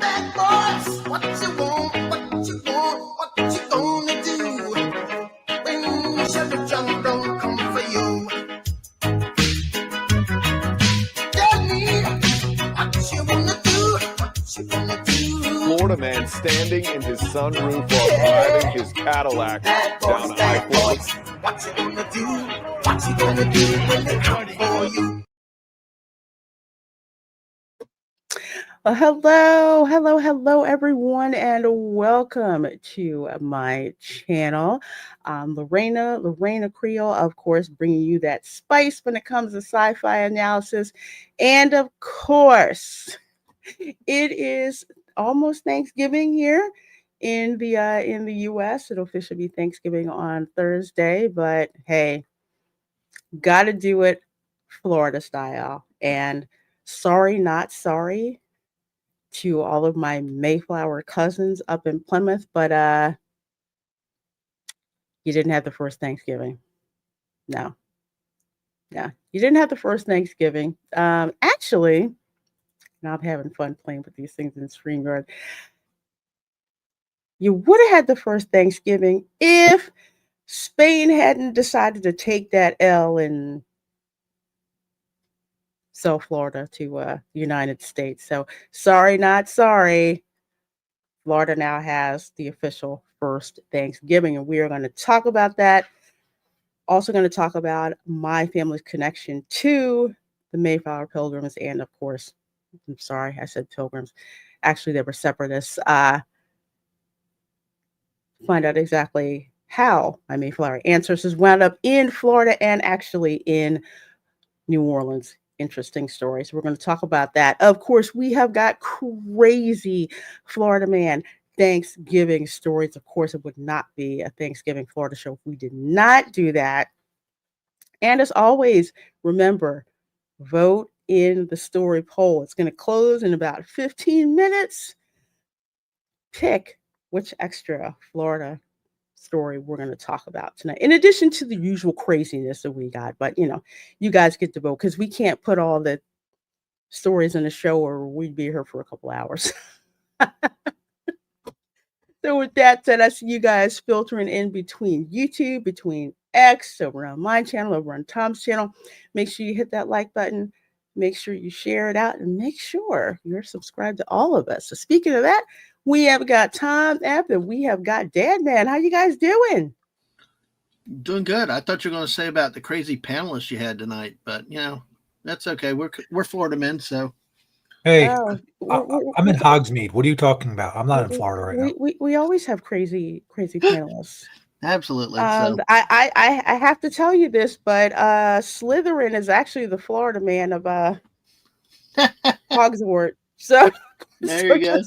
bad boys. What you want, what you want, what you gonna do when Chevy John don't come for you? Tell me what you wanna do, what you gonna do. Florida man standing in his sunroof while driving his Cadillac down I-4. What you gonna do? What you gonna do when they come for you? Well, hello, everyone, and welcome to my channel. Reina Creole, of course, bringing you that spice when it comes to sci-fi analysis. And of course, it is almost Thanksgiving here in the U.S. It'll officially be Thanksgiving on Thursday, but hey, gotta do it Florida style. And sorry, not sorry to all of my Mayflower cousins up in Plymouth, but you didn't have the first Thanksgiving. No, you didn't have the first Thanksgiving. Actually, now I'm having fun playing with these things in StreamYard. You would have had the first Thanksgiving if Spain hadn't decided to take that L and sell Florida to the United States. So sorry, not sorry. Florida now has the official first Thanksgiving, and we are going to talk about that. Also going to talk about my family's connection to the Mayflower Pilgrims, and of course, I'm sorry, I said Pilgrims. Actually, they were separatists. Find out exactly how my Mayflower ancestors wound up in Florida and actually in New Orleans. Interesting story. So we're going to talk about that. Of course, we have got crazy Florida man Thanksgiving stories. Of course, it would not be a Thanksgiving Florida show if we did not do that. And as always, remember, vote in the story poll. It's going to close in about 15 minutes. Pick which extra Florida story we're going to talk about tonight, in addition to the usual craziness that we got. But you guys get to vote, because we can't put all the stories in the show or we'd be here for a couple hours. So with that said, I see you guys filtering in between YouTube, between X, over on my channel, over on Tom's channel. Make sure you hit that like button, make sure you share it out, and make sure you're subscribed to all of us. So speaking of that, we have got Tom App and we have got Dad Man. How you guys doing? Doing good. I thought you were going to say about the crazy panelists you had tonight, but that's okay. We're Florida men, so. Hey, I'm in Hogsmeade. What are you talking about? I'm not in Florida right now. We always have crazy panelists. Absolutely. I have to tell you this, but Slytherin is actually the Florida man of Hogsworth. So there you go.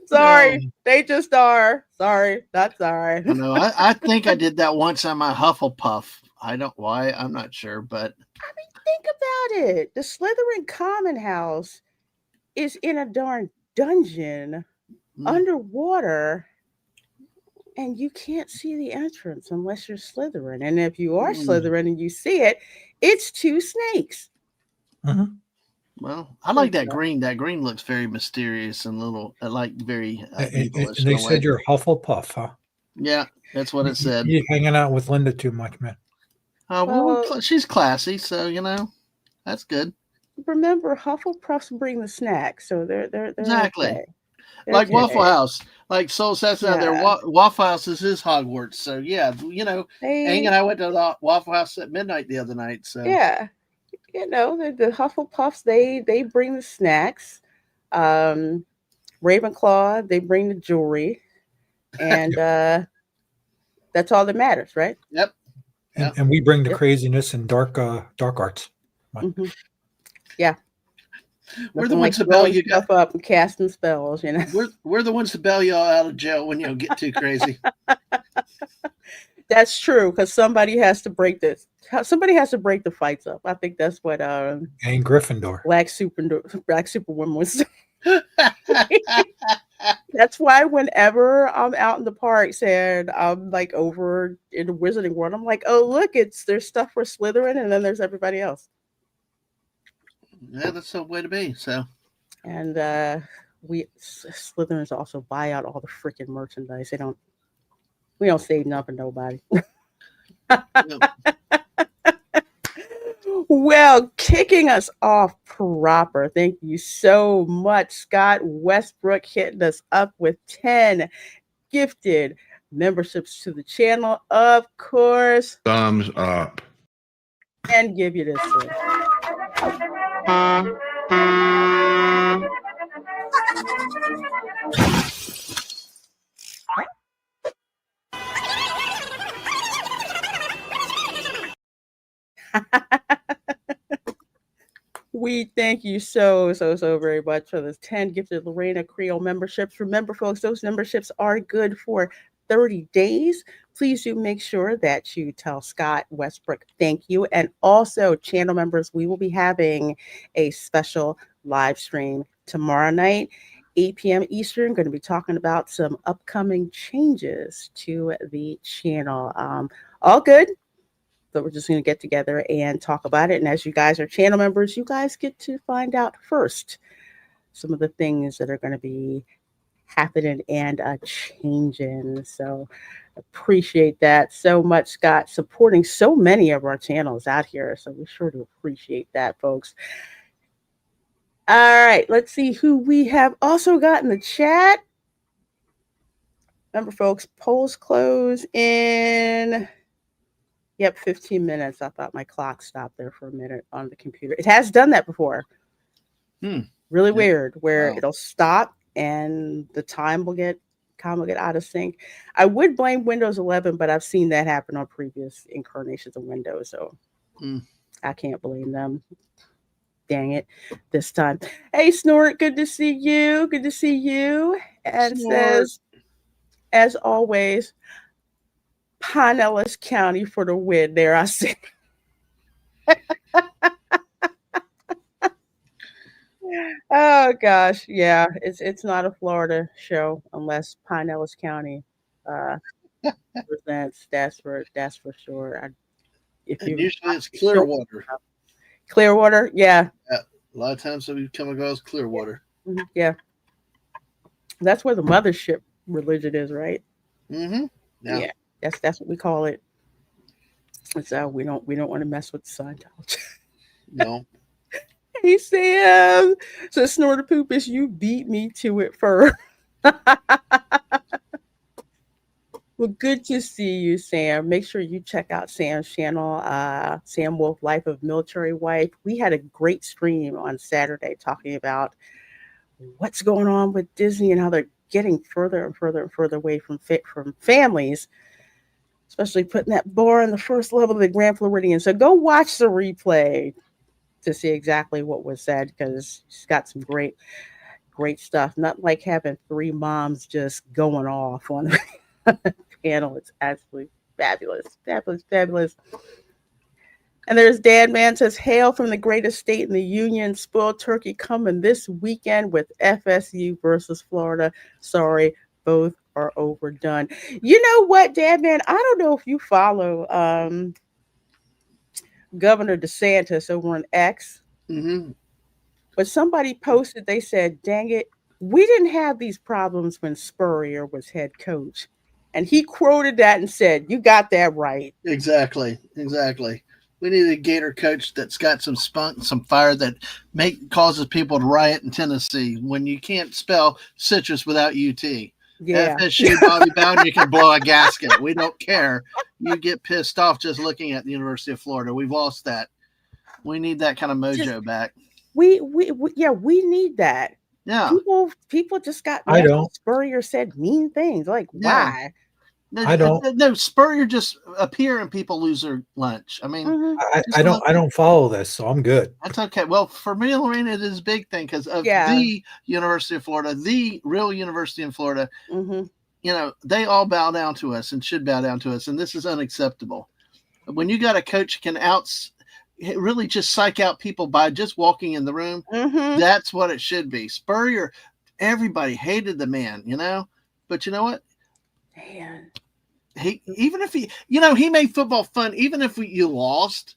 Sorry, they just are. Sorry, not sorry. No, I think I did that once on my Hufflepuff. I don't why. I'm not sure, but I mean, think about it. The Slytherin Common House is in a darn dungeon underwater, and you can't see the entrance unless you're Slytherin. And if you are Slytherin and you see it, it's two snakes. Mm-hmm. Well, I like that green. That green looks very mysterious and little, like very. And they said you're Hufflepuff, huh? Yeah, that's what it said. You're hanging out with Linda too much, man. Well, she's classy, so that's good. Remember, Hufflepuffs bring the snacks, so they're exactly okay. Like okay. Waffle House. Like Soul says out there, Waffle House is his Hogwarts. So yeah, Ang and I went to the Waffle House at midnight the other night. So yeah. The Hufflepuffs, they bring the snacks. Ravenclaw, they bring the jewelry. And that's all that matters, right? Yep. And we bring the craziness and dark arts. Mm-hmm. Yeah. We're the ones to bail you stuff up and casting spells, We're the ones to bail y'all out of jail when you get too crazy. That's true, because somebody has to break this. Somebody has to break the fights up. I think that's what and Gryffindor. Black Superwoman was. That's why whenever I'm out in the parks and I'm like over in the Wizarding World, I'm like, oh look, there's stuff for Slytherin, and then there's everybody else. Yeah, that's the way to be. So And Slytherins also buy out all the freaking merchandise. We don't save nothing nobody. Well, kicking us off proper. Thank you so much, Scott Westbrook, hitting us up with 10 gifted memberships to the channel, of course. Thumbs up. And give you this one. We thank you so very much for this 10 gifted Reina Creole memberships. Remember, folks, those memberships are good for 30 days. Please do make sure that you tell Scott Westbrook thank you. And also, channel members, we will be having a special live stream tomorrow night, 8 p.m. Eastern. Going to be talking about some upcoming changes to the channel. All good. So we're just going to get together and talk about it. And as you guys are channel members, you guys get to find out first some of the things that are going to be happening and changing. So appreciate that so much, Scott, supporting so many of our channels out here. So we sure do appreciate that, folks. All right, let's see who we have also got in the chat. Remember, folks, polls close in... Yep, 15 minutes. I thought my clock stopped there for a minute on the computer. It has done that before. Really weird, where it'll stop and the time will get out of sync. I would blame Windows 11, but I've seen that happen on previous incarnations of Windows, so I can't blame them. Dang it, this time. Hey, Snort, good to see you. Good to see you. And Snort says, as always, Pinellas County for the win. There I see. Oh gosh, yeah, it's not a Florida show unless Pinellas County presents. That's for sure. Usually it's Clearwater. Clearwater, yeah. A lot of times we come across Clearwater. Yeah, that's where the mothership religion is, right? Yeah. That's what we call it. So we don't want to mess with Scientology. No. Hey Sam, so Snorter Poopus, you beat me to it first. Well, good to see you, Sam. Make sure you check out Sam's channel, Sam Wolf, Life of Military Wife. We had a great stream on Saturday talking about what's going on with Disney and how they're getting further and further and further away from families, especially putting that bar on the first level of the Grand Floridian. So go watch the replay to see exactly what was said, because she's got some great stuff. Not like having three moms just going off on the panel. It's absolutely fabulous. And there's Dad Man says, hail from the greatest state in the union. Spoiled turkey coming this weekend with FSU versus Florida. Sorry, both are overdone. You know what, Dad Man? I don't know if you follow Governor DeSantis over on X, but somebody posted, they said, dang it, we didn't have these problems when Spurrier was head coach. And he quoted that and said, you got that right. Exactly. We need a Gator coach that's got some spunk, some fire that causes people to riot in Tennessee when you can't spell citrus without UT. Yeah. FSU Bobby Bowden, you can blow a gasket. We don't care. You get pissed off just looking at the University of Florida. We've lost that. We need that kind of mojo back. We need that. Yeah. People just got mad. I don't. Spurrier said mean things. Like, why? I don't. No, Spurrier just appear and people lose their lunch. I mean, I don't follow this, so I'm good. That's okay. Well, for me and Lorena, it is a big thing because of the University of Florida, the real university in Florida. You know, they all bow down to us and should bow down to us, and this is unacceptable. When you got a coach who can really just psych out people by just walking in the room, that's what it should be. Spurrier, everybody hated the man, you know, but you know what? Man. He made football fun. Even if you lost,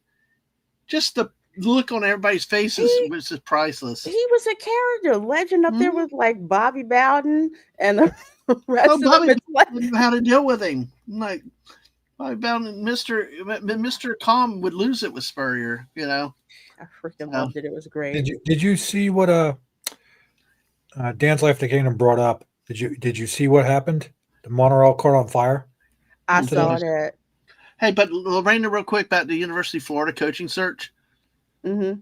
just the look on everybody's faces was just priceless. He was a character, legend up there with like Bobby Bowden and the rest of Bobby them. Like, didn't know how to deal with him. Like Bobby Bowden, Mr. Calm would lose it with Spurrier. You know, I freaking loved it. It was great. Did you see what Dan's Life the Kingdom brought up? Did you see what happened? The monorail caught on fire. I saw that. Hey, but Lorena, real quick about the University of Florida coaching search. Mm-hmm.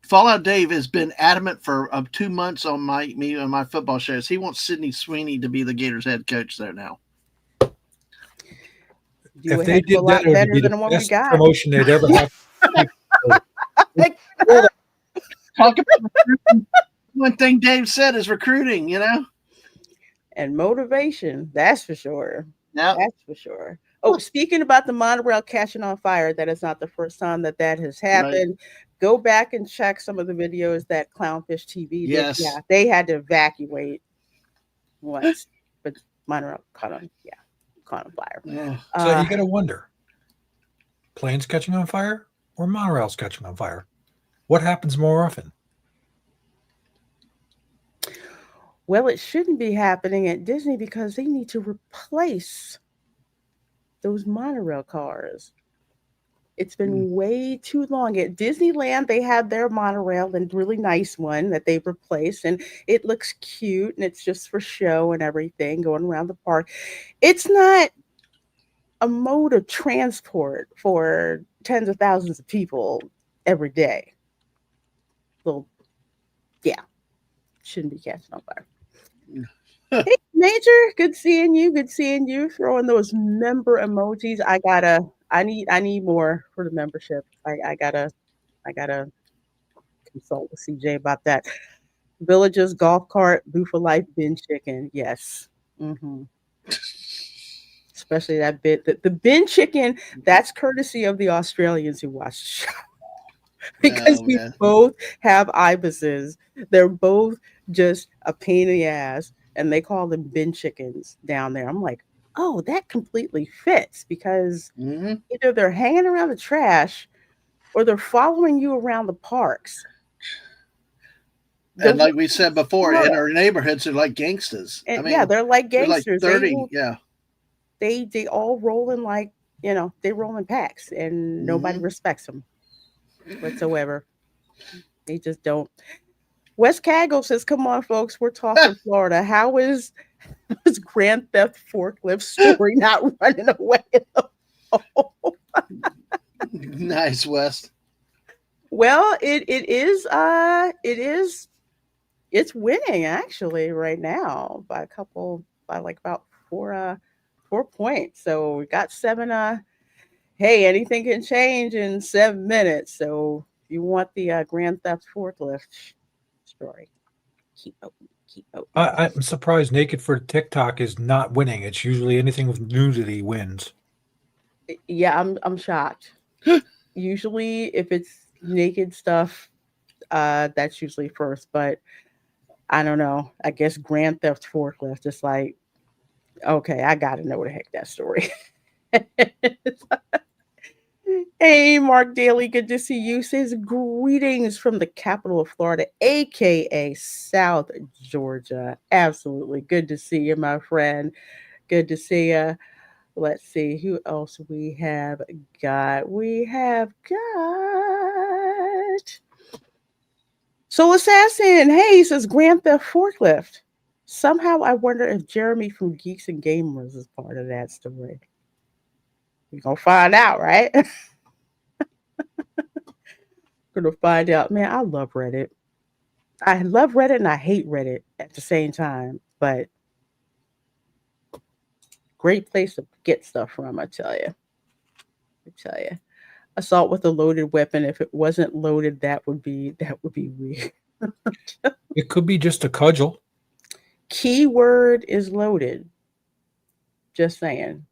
Fallout Dave has been adamant for 2 months on me and my football shows. He wants Sydney Sweeney to be the Gators head coach there now. If they did that, it would be the best promotion they'd ever have. Talk about recruiting. One thing Dave said is recruiting, you know, and motivation. That's for sure. Yeah, that's for sure. Oh, speaking about the monorail catching on fire, that is not the first time that has happened. Right. Go back and check some of the videos that Clownfish TV did. Yes. Yeah, they had to evacuate once, but monorail caught on fire. Yeah. So you got to wonder, planes catching on fire or monorails catching on fire? What happens more often? Well, it shouldn't be happening at Disney because they need to replace those monorail cars. It's been way too long. At Disneyland, they had their monorail, and really nice one that they replaced, and it looks cute, and it's just for show and everything going around the park. It's not a mode of transport for tens of thousands of people every day. Well, yeah, shouldn't be catching on fire. Hey, Major, good seeing you. Good seeing you. Throwing those member emojis. I need more for the membership. I gotta consult with CJ about that. Villages, golf cart, Boo for Life, bin chicken. Yes. Mm-hmm. Especially that bit. The bin chicken, that's courtesy of the Australians who watch the show. Because we both have ibises. They're both just a pain in the ass. And they call them bin chickens down there. I'm like, oh, that completely fits because either they're hanging around the trash or they're following you around the parks. And like we said before, in our neighborhoods, they're like gangsters. I mean, they're like gangsters. They're like 30, They all roll in like, they roll in packs and nobody respects them whatsoever. They just don't. West Cago says, come on, folks, we're talking Florida. How is this Grand Theft Forklift story not running away? Nice, West. Well, it's winning actually right now by about 4 points. So we got 7. Hey, anything can change in 7 minutes. So if you want the Grand Theft Forklift story, keep open. I'm surprised Naked for TikTok is not winning. It's usually anything with nudity wins. Yeah, I'm shocked. Usually, if it's naked stuff, that's usually first. But I don't know. I guess Grand Theft Forklift is like, okay, I got to know the heck that story. Hey, Mark Daly, good to see you. Says greetings from the capital of Florida, aka South Georgia. Absolutely. Good to see you, my friend. Good to see you. Let's see who else we have got. We have got Soul Assassin. Hey, he says Grand Theft Forklift. Somehow I wonder if Jeremy from Geeks and Gamers is part of that story. We're going to find out, right? Gonna find out. Man, I love Reddit. I love Reddit and I hate Reddit at the same time, but great place to get stuff from, I tell you. Assault with a loaded weapon. If it wasn't loaded, that would be weird. It could be just a cudgel. Keyword is loaded. Just saying.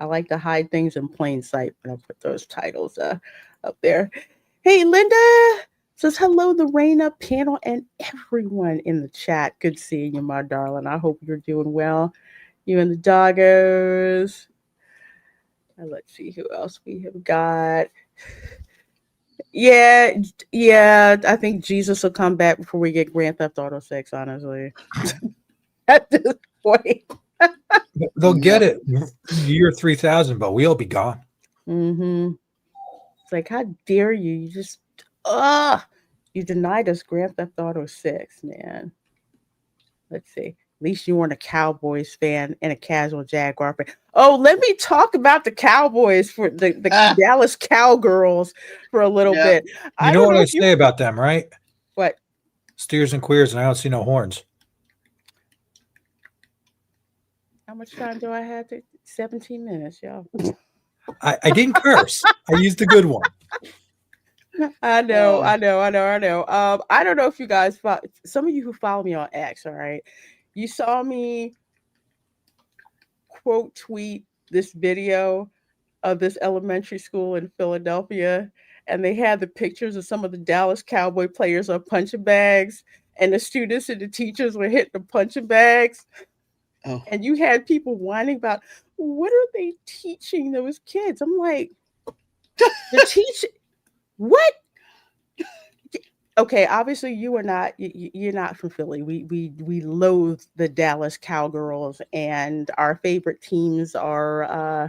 I like to hide things in plain sight when I put those titles up there. Hey, Linda says, hello, the Reina panel and everyone in the chat. Good seeing you, my darling. I hope you're doing well. You and the doggos. Let's see who else we have got. Yeah. I think Jesus will come back before we get Grand Theft Auto 6, honestly. At this point. They'll get it year 3000, but we'll be gone. Mm-hmm. It's like, how dare you? You just, you denied us Grand Theft Auto 6, man. Let's see. At least you weren't a Cowboys fan and a casual Jaguar fan. Oh, let me talk about the Cowboys for the Dallas Cowgirls for a little bit. You know what I say about them, right? What? Steers and queers, and I don't see no horns. How much time do I have? 17 minutes, y'all. I didn't curse. I used a good one. I know. I don't know if you guys, some of you who follow me on X, all right, you saw me quote tweet this video of this elementary school in Philadelphia, and they had the pictures of some of the Dallas Cowboy players on punching bags, and the students and the teachers were hitting the punching bags. Oh. And you had people whining about, what are they teaching those kids? I'm like, they're teaching what? Okay, obviously you are not. You're not from Philly. We loathe the Dallas Cowgirls, and our favorite teams are.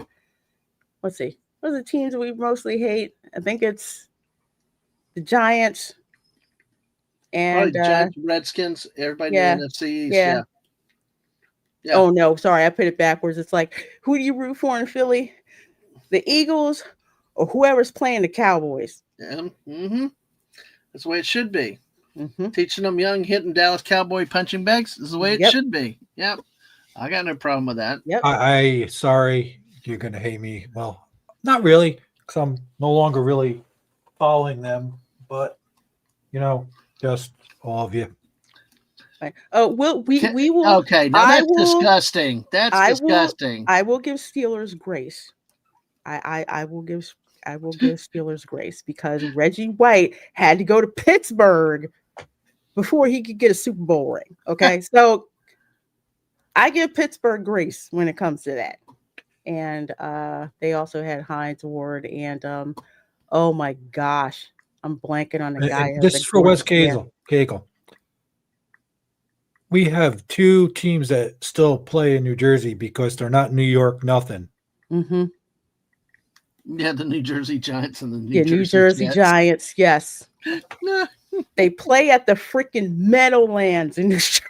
Let's see, what are the teams we mostly hate? I think it's the Giants and Giants, Redskins. Everybody in the NFC East. Yeah. Oh no, sorry, I put it backwards. It's like, who do you root for in Philly? The Eagles or whoever's playing the Cowboys? Mm-hmm. That's the way it should be. Mm-hmm. Teaching them young, hitting Dallas Cowboy punching bags is the way it should be. Yep. I got no problem with that. Yep. I sorry, you're going to hate me. Well, not really, because I'm no longer really following them, but, just all of you. Oh, we will. Okay, now that's disgusting. That's disgusting. I will give Steelers grace. I will give Steelers grace because Reggie White had to go to Pittsburgh before he could get a Super Bowl ring. Okay, so I give Pittsburgh grace when it comes to that. And they also had Heinz Ward and oh my gosh, I'm blanking on the guy. This is for West Cagle. We have two teams that still play in New Jersey because they're not New York nothing. Mm-hmm. Yeah, the New Jersey Giants and the New Jersey Giants. Yes, they play at the freaking Meadowlands in New Jersey.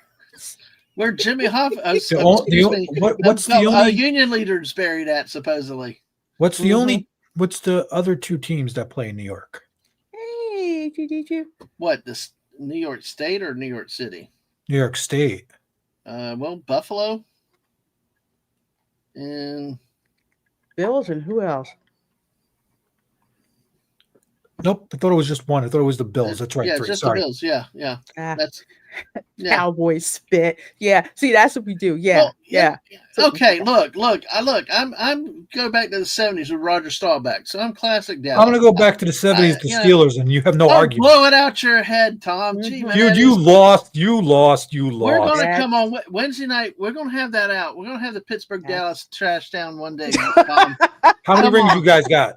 Where Jimmy Huff, what's the only union leader's buried at supposedly? What's the other two teams that play in New York? Hey, what, this New York State or New York City? New York State. Well, Buffalo and Bills, and who else? Nope, I thought it was just one. I thought it was the Bills. That's right. Yeah, just the Bills. Yeah. That's Cowboy spit. Yeah. See, that's what we do. Yeah. Well, yeah. Okay. Look. I'm go back to the 70s with Roger Staubach. So I'm classic Dallas. I'm gonna go back to the 70s, the Steelers, and you have no argument. Blow it out your head, Tom. Gee, man, dude, you lost. We're gonna come on Wednesday night. We're gonna have that out. We're gonna have the Pittsburgh Dallas trash down one day. Tom. How many rings you guys got?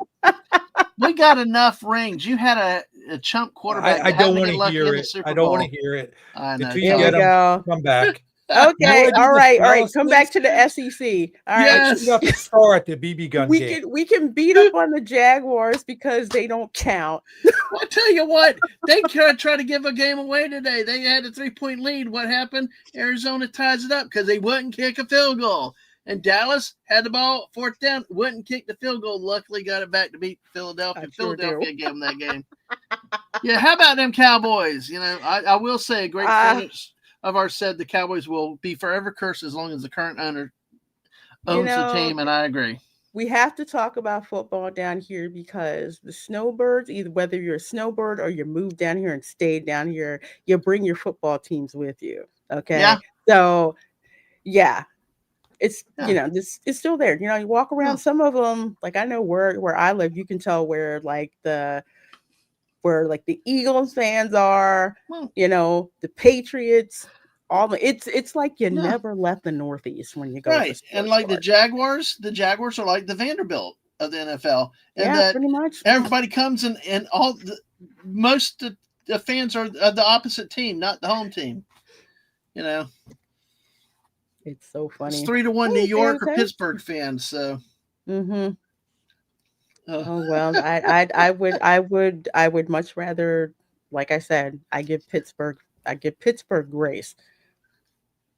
We got enough rings. You had a chump quarterback. I don't want to hear it. I don't want to hear it. I know. Until you get them, come back. Okay. All right. Come back to the SEC. All right. Yes. You got to start the BB gun game. We can beat up on the Jaguars because they don't count. Well, I tell you what, they try to give a game away today. They had a 3-point lead. What happened? Arizona ties it up because they wouldn't kick a field goal. And Dallas had the ball, fourth down, wouldn't kick the field goal. Luckily, got it back to beat Philadelphia. Philadelphia gave them that game. Yeah, how about them Cowboys? I will say a great friend of ours said the Cowboys will be forever cursed as long as the current owner owns the team, and I agree. We have to talk about football down here because the snowbirds, either whether you're a snowbird or you moved down here and stayed down here, you bring your football teams with you. Okay. Yeah. So, yeah. It's it's still there. You walk around. Some of them, like I know where I live, you can tell where the Eagles fans are. The Patriots. It's like you never left the Northeast when you go. Right, and like the Jaguars are like the Vanderbilt of the NFL, and Yeah, that pretty much. everybody comes and all most of the fans are of the opposite team, not the home team. You know, It's so funny. it's 3-1 New Hey, York or okay. Pittsburgh fans. So, Oh well, I would much rather, like I said, I give Pittsburgh grace.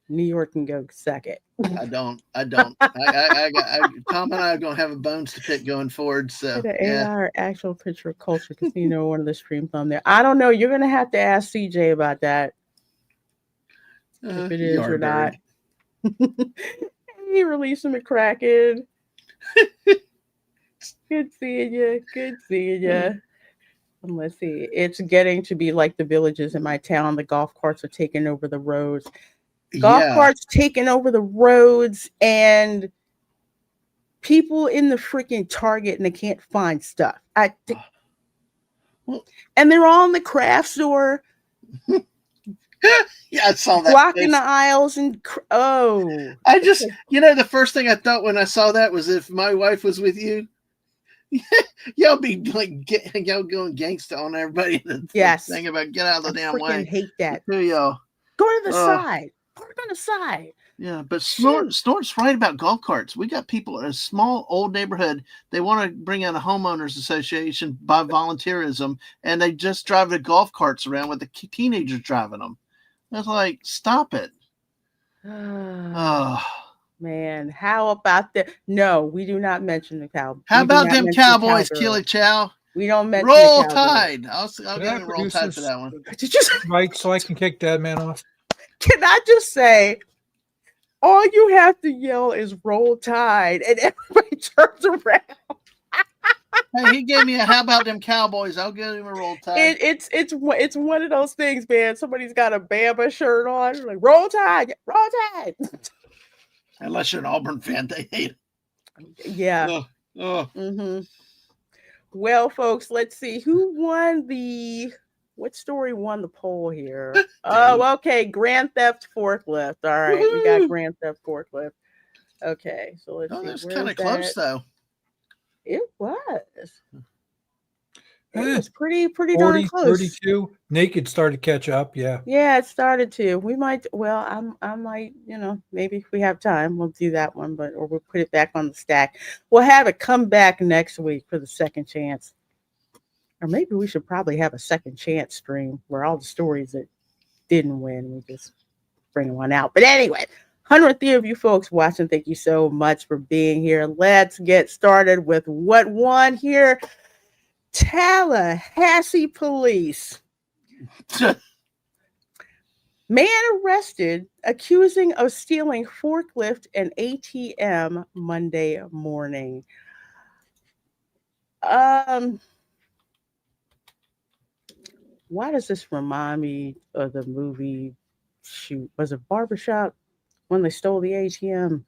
New York can go second. I don't. Tom and I are gonna have a bones to pick going forward. So The yeah. AR Actual Picture Culture Casino, one of the streams on there. I don't know. You're gonna have to ask CJ about that. If it is or not. He released him at Kraken. Good seeing you. Good seeing you. And let's see. It's getting to be like the villages in my town. The golf carts are taking over the roads. Golf carts taking over the roads, and people in the freaking Target, and they can't find stuff. And they're all in the craft store. Yeah, I saw that. Blocking the aisles and I just, the first thing I thought when I saw that was if my wife was with you, y'all be like, y'all going gangsta on everybody. Yes. Thing about get out of the damn way. I hate that. Who y'all? Go to the side. Park on the side. Yeah, but Snort's right about golf carts. We got people in a small old neighborhood. They want to bring in a homeowners association by volunteerism, and they just drive the golf carts around with the teenagers driving them. It's like, stop it. Oh. Man, how about that? No, we do not mention the cow. How about them Cowboys, Killy Chow? We don't mention Roll the Tide. I'll give you Roll Tide for that one. Did you right, so I can kick Dead Man off? Can I just say, all you have to yell is Roll Tide, and everybody turns around. Hey, he gave me a how about them Cowboys? I'll give him a Roll Tide. It's one of those things, man. Somebody's got a Bama shirt on, like Roll Tide, Roll Tide. Unless you're an Auburn fan, they hate it. Yeah. Well, folks, let's see who won what story won the poll here. Oh, okay, Grand Theft Forklift. All right, we got Grand Theft Forklift. Okay, so let's see. That's kind of close, though. It was. It was pretty 40, darn close. 32. Naked started to catch up. Yeah. Yeah, it started to. We might. Well, I might. Maybe if we have time, we'll do that one. Or we'll put it back on the stack. We'll have it come back next week for the second chance. Or maybe we should probably have a second chance stream where all the stories that didn't win, we just bring one out. But anyway, 103 of you folks watching, thank you so much for being here. Let's get started with what won here. Tallahassee police. Man arrested accusing of stealing forklift and ATM Monday morning. Why does this remind me of the movie? Shoot, was it Barbershop when they stole the ATM?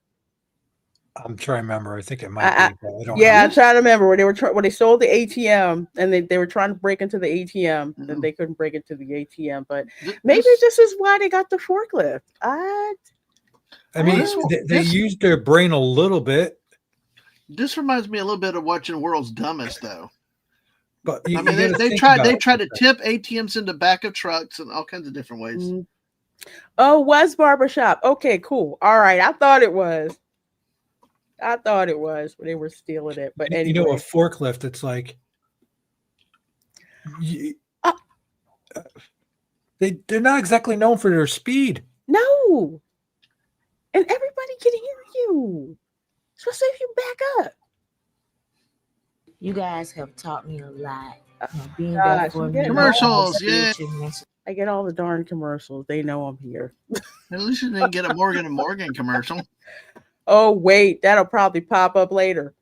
I'm trying to remember. I think it might be. I don't know. I'm trying to remember where they stole the ATM and they were trying to break into the ATM and they couldn't break into the ATM. But maybe this is why they got the forklift. I mean, they used their brain a little bit. This reminds me a little bit of watching World's Dumbest, though. But they tried to tip ATMs into back of trucks and all kinds of different ways. Mm-hmm. Oh, was Barbershop. Okay, cool. All right. I thought it was, but they were stealing it. But anyway. A forklift, it's like they're not exactly known for their speed. No. And everybody can hear you. Especially if you back up. You guys have taught me a lot. Commercials, yeah. I get all the darn commercials. They know I'm here. At least you didn't get a Morgan & Morgan commercial. Oh, wait. That'll probably pop up later.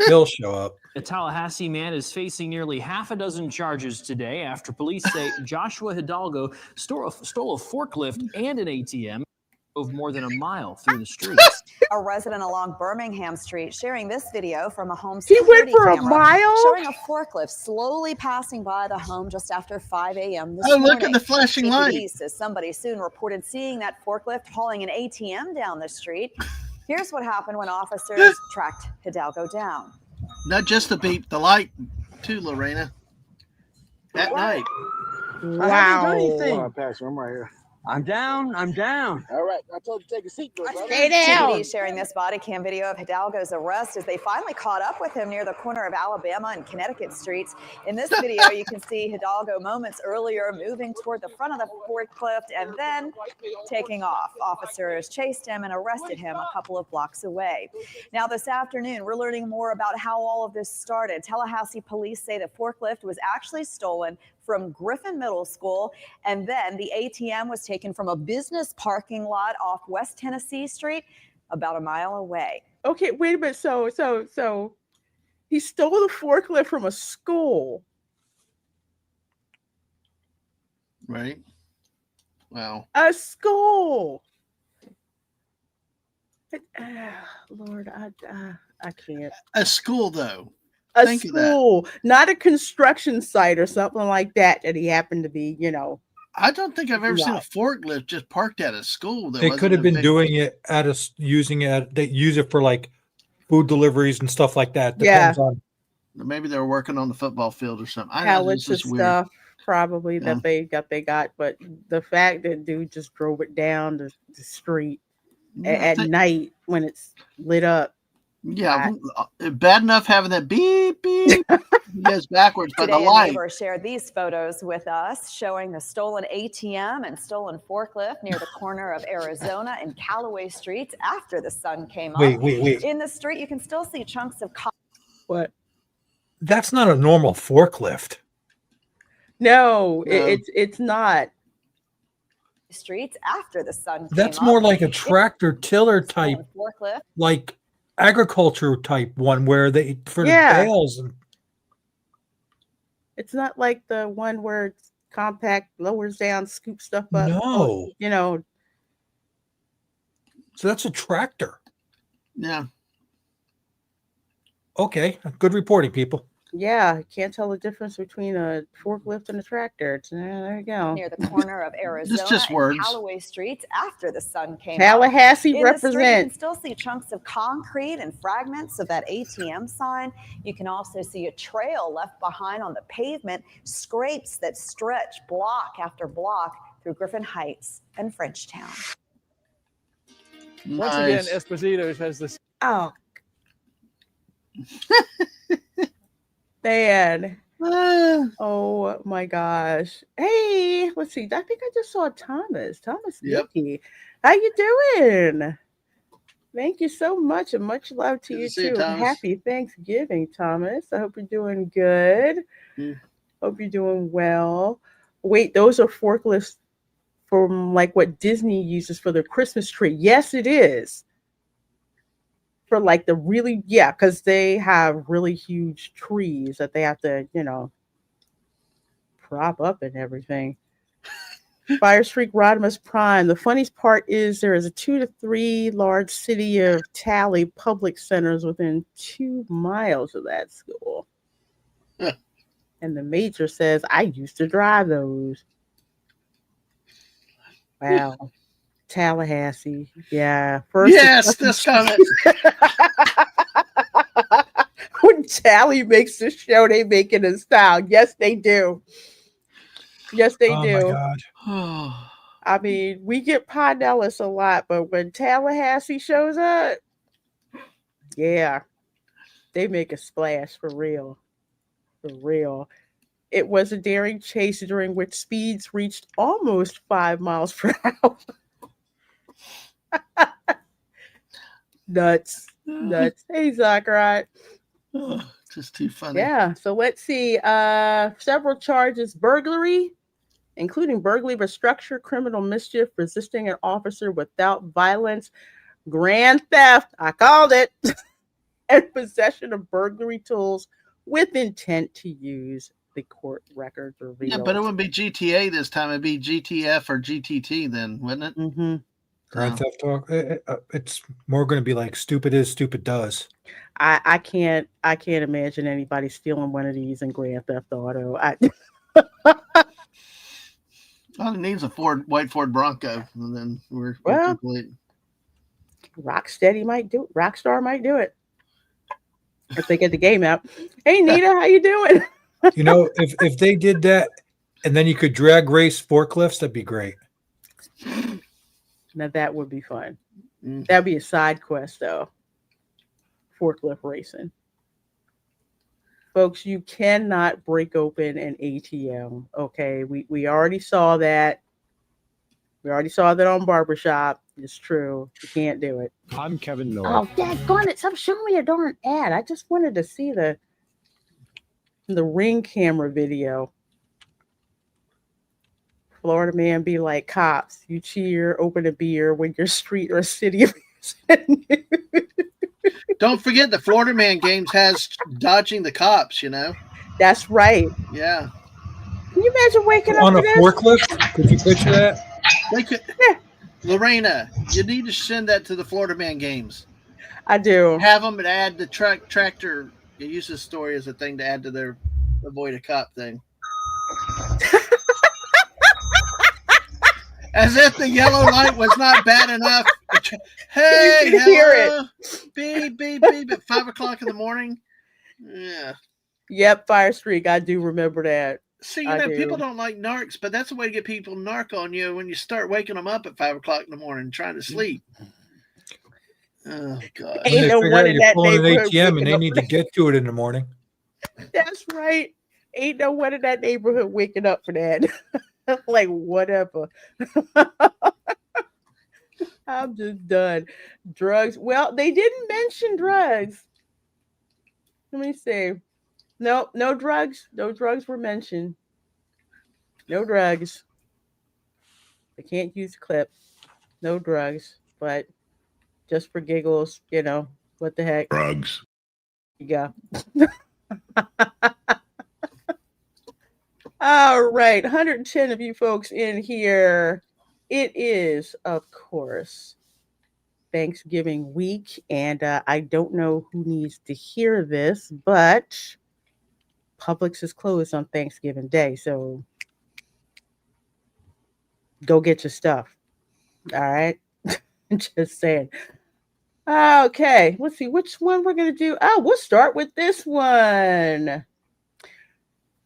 He'll show up. A Tallahassee man is facing nearly half a dozen charges today after police say Joshua Hidalgo stole a forklift and an ATM of more than a mile through the streets. A resident along Birmingham Street sharing this video from a home security camera. He went for a mile? Showing a forklift slowly passing by the home just after 5 a.m. this morning. Look at the flashing light. Says somebody soon reported seeing that forklift hauling an ATM down the street. Here's what happened when officers tracked Hidalgo down. Not just the beep, the light too, Lorena. At night. I haven't done anything. Come on, Pastor, I'm right here. I'm down. All right, I told you to take a seat, brother. Stay down. TVD sharing this body cam video of Hidalgo's arrest as they finally caught up with him near the corner of Alabama and Connecticut streets. In this video, you can see Hidalgo moments earlier moving toward the front of the forklift and then taking off. Officers chased him and arrested him a couple of blocks away. Now, this afternoon, we're learning more about how all of this started. Tallahassee police say the forklift was actually stolen from Griffin Middle School, and then the ATM was taken from a business parking lot off West Tennessee Street, about a mile away. Okay, wait a minute. So he stole the forklift from a school. Right. Wow. A school. Lord, I can't. A school, though. A Think of that. school, not a construction site or something like that he happened to be, I don't think I've ever seen a forklift just parked at a school. They could have been doing it using it. They use it for like food deliveries and stuff like that. Depends on. Maybe they were working on the football field or something. Pallets of stuff probably that they got, but the fact that dude just drove it down the street at night when it's lit up. Yeah, bad enough having that beep beep goes backwards, but Today, the light. A neighbor shared these photos with us, showing the stolen ATM and stolen forklift near the corner of Arizona and Callaway streets after the sun came up. Wait. In the street, you can still see chunks of What? That's not a normal forklift. No. It's not. Streets after the sun came That's more like a tractor tiller type, forklift. like agriculture type one where they for the bales. And it's not like the one where it's compact, lowers down, scoops stuff up. No. So that's a tractor. Yeah. Okay. Good reporting, people. Yeah, can't tell the difference between a forklift and a tractor. There you go. Near the corner of Arizona and Callaway streets after the sun came up. Tallahassee In the street, you can represent. still see chunks of concrete and fragments of that ATM sign. You can also see a trail left behind on the pavement, scrapes that stretch block after block through Griffin Heights and Frenchtown. Once again, Esposito has this. Oh. Man. Oh my gosh. Hey, let's see. I think I just saw Thomas. Nicky. How you doing? Thank you so much, and much love to you too. Happy Thanksgiving, Thomas. I hope you're doing good. Hope you're doing well. Wait, those are forklifts from like what Disney uses for their Christmas tree. Yes, it is. For like the really, because they have really huge trees that they have to, prop up and everything. Fire Streak Rodimus Prime. The funniest part is there is a 2 to 3 large city of Tally public centers within 2 miles of that school. And the major says, I used to drive those. Wow. Tallahassee. Yeah. Yes, this comment. When Tally makes the show, they make it in style. Yes, they do. Yes, they do. My God. I mean, we get Pinellas a lot, but when Tallahassee shows up, yeah, they make a splash for real. For real. It was a daring chase during which speeds reached almost 5 miles per hour. Nuts. Hey, Zachariah. Just too funny. Yeah. So let's see. Several charges: burglary, including burglary of a structure, criminal mischief, resisting an officer without violence, grand theft. I called it. And possession of burglary tools with intent to use. The court records revealed. Yeah, but it wouldn't be GTA this time. It'd be GTF or GTT then, wouldn't it? Mm-hmm. Grand Theft Auto. It's more going to be like stupid is, stupid does. I can't imagine anybody stealing one of these in Grand Theft Auto. All it needs a white Ford Bronco, and then we're complete. Rockstar might do it. if they get the game out. Hey, Nita, how you doing? You know, if they did that, and then you could drag race forklifts, that'd be great. Now that would be fun. That'd be a side quest, though. Forklift racing. Folks, you cannot break open an ATM. Okay, we already saw that. We already saw that on Barbershop. It's true. You can't do it. I'm Kevin Miller. Oh, daggone it. Stop showing me a darn ad. I just wanted to see the Ring camera video. Florida man be like cops. You cheer, open a beer when your street or city. Don't forget the Florida man games has dodging the cops, you know? That's right. Yeah. Can you imagine waking up on a to this? forklift? Could you picture that? They could. Yeah. Lorena, you need to send that to the Florida man games. I do. Have them add the tractor. You use this story as a thing to add to their avoid a cop thing. As if the yellow light was not bad enough. Hey, you can hear it. Beep, beep, beep at 5 o'clock in the morning. Yeah. Yep, Fire Streak. I do remember that. See, you know, people don't like narcs, but that's a way to get people to narc on you when you start waking them up at 5 o'clock in the morning trying to sleep. Oh, God. Ain't no one in that pulling an neighborhood ATM and they waking need up. to get to it in the morning. That's right. Ain't no one in that neighborhood waking up for that. Like, whatever. I'm just done. Drugs. Well, they didn't mention drugs. Let me see. No drugs. No drugs were mentioned. No drugs. I can't use clip. No drugs. But just for giggles, you know, what the heck? Drugs. You go. All right, 110 of you folks in here. It is, of course, Thanksgiving week, and I don't know who needs to hear this, but Publix is closed on Thanksgiving Day, so go get your stuff. All right, just saying. Okay, let's see which one we're gonna do. Oh, we'll start with this one.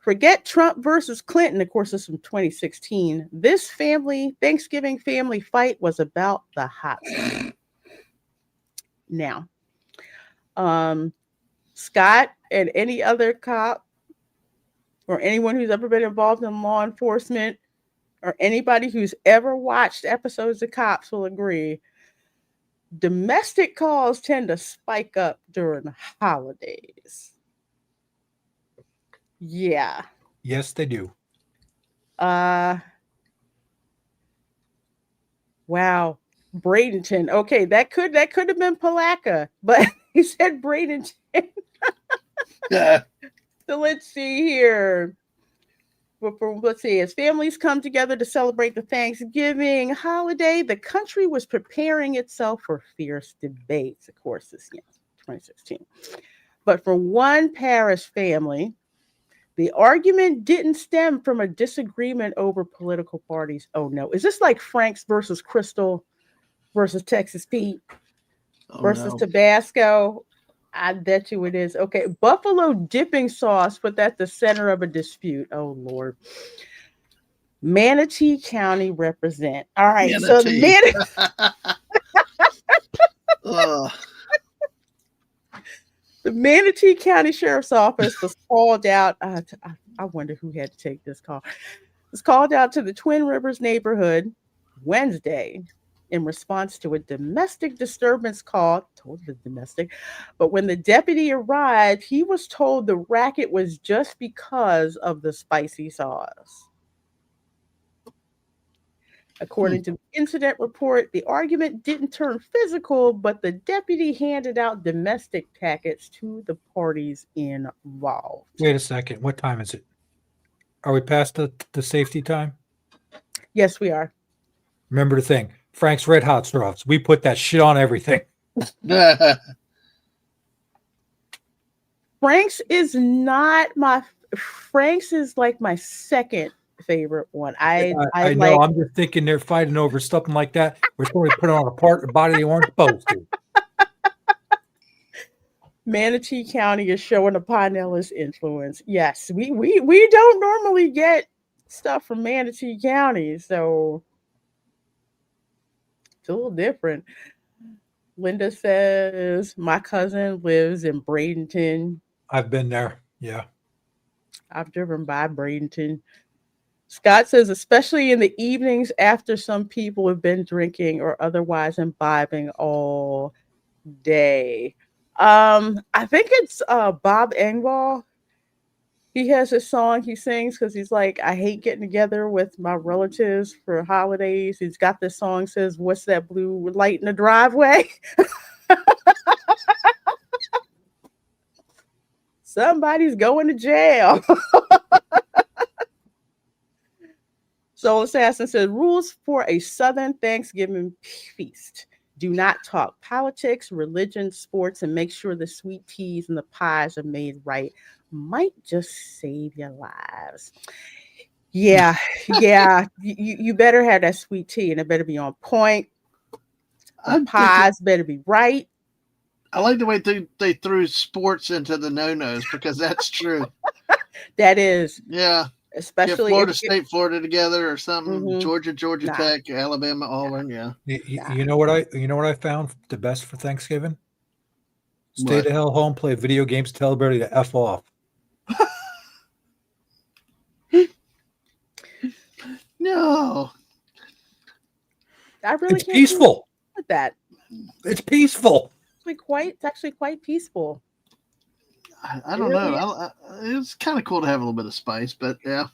Forget Trump versus Clinton. Of course, this is from 2016. This Thanksgiving family fight was about the hot sauce. Now, Scott and any other cop or anyone who's ever been involved in law enforcement or anybody who's ever watched episodes of Cops will agree. Domestic calls tend to spike up during the holidays. Yeah. Yes, they do. Wow. Bradenton. Okay, that could have been Palaca, but he said Bradenton. Yeah. So let's see here. Let's see. As families come together to celebrate the Thanksgiving holiday, the country was preparing itself for fierce debates. Of course, this 2016. But for one Paris family, the argument didn't stem from a disagreement over political parties. Oh, no. Is this like Frank's versus Crystal versus Texas Pete versus Tabasco? I bet you it is. Okay. Buffalo dipping sauce put at the center of a dispute. Oh, Lord. Manatee County represent. All right. Manatee. So the The Manatee County Sheriff's Office was called out. I wonder who had to take this call. It was called out to the Twin Rivers neighborhood Wednesday in response to a domestic disturbance call. Told it was domestic. But when the deputy arrived, he was told the racket was just because of the spicy sauce. According to the incident report, the argument didn't turn physical, but the deputy handed out domestic packets to the parties involved. Wait a second. What time is it? Are we past the safety time? Yes, we are. Remember the thing. Frank's Red Hot Sauce. We put that shit on everything. Frank's is like my second favorite one. I know. I'm just thinking they're fighting over something like that. We're supposed to put on a part of the body they weren't supposed to. Manatee County is showing a Pinellas influence. Yes, we don't normally get stuff from Manatee County, so it's a little different. Linda says my cousin lives in Bradenton. I've been there. Yeah. I've driven by Bradenton. Scott says, especially in the evenings after some people have been drinking or otherwise imbibing all day. I think it's Bob Engvall. He has a song he sings because he's like, I hate getting together with my relatives for holidays. He's got this song says, what's that blue light in the driveway? Somebody's going to jail. Soul Assassin says, rules for a Southern Thanksgiving feast. Do not talk politics, religion, sports, and make sure the sweet teas and the pies are made right. Might just save your lives. Yeah. You better have that sweet tea, and it better be on point. The pies better be right. I like the way they threw sports into the no-nos, because that's true. That is. Yeah. Especially Florida State, Florida together or something. Mm-hmm. Georgia Tech, Alabama, Auburn. Yeah. You know what I found the best for Thanksgiving? Stay the hell home, play video games, tell everybody to F off. No. It's peaceful. With that. It's peaceful. It's actually quite peaceful. I don't know. It's kind of cool to have a little bit of spice, but yeah.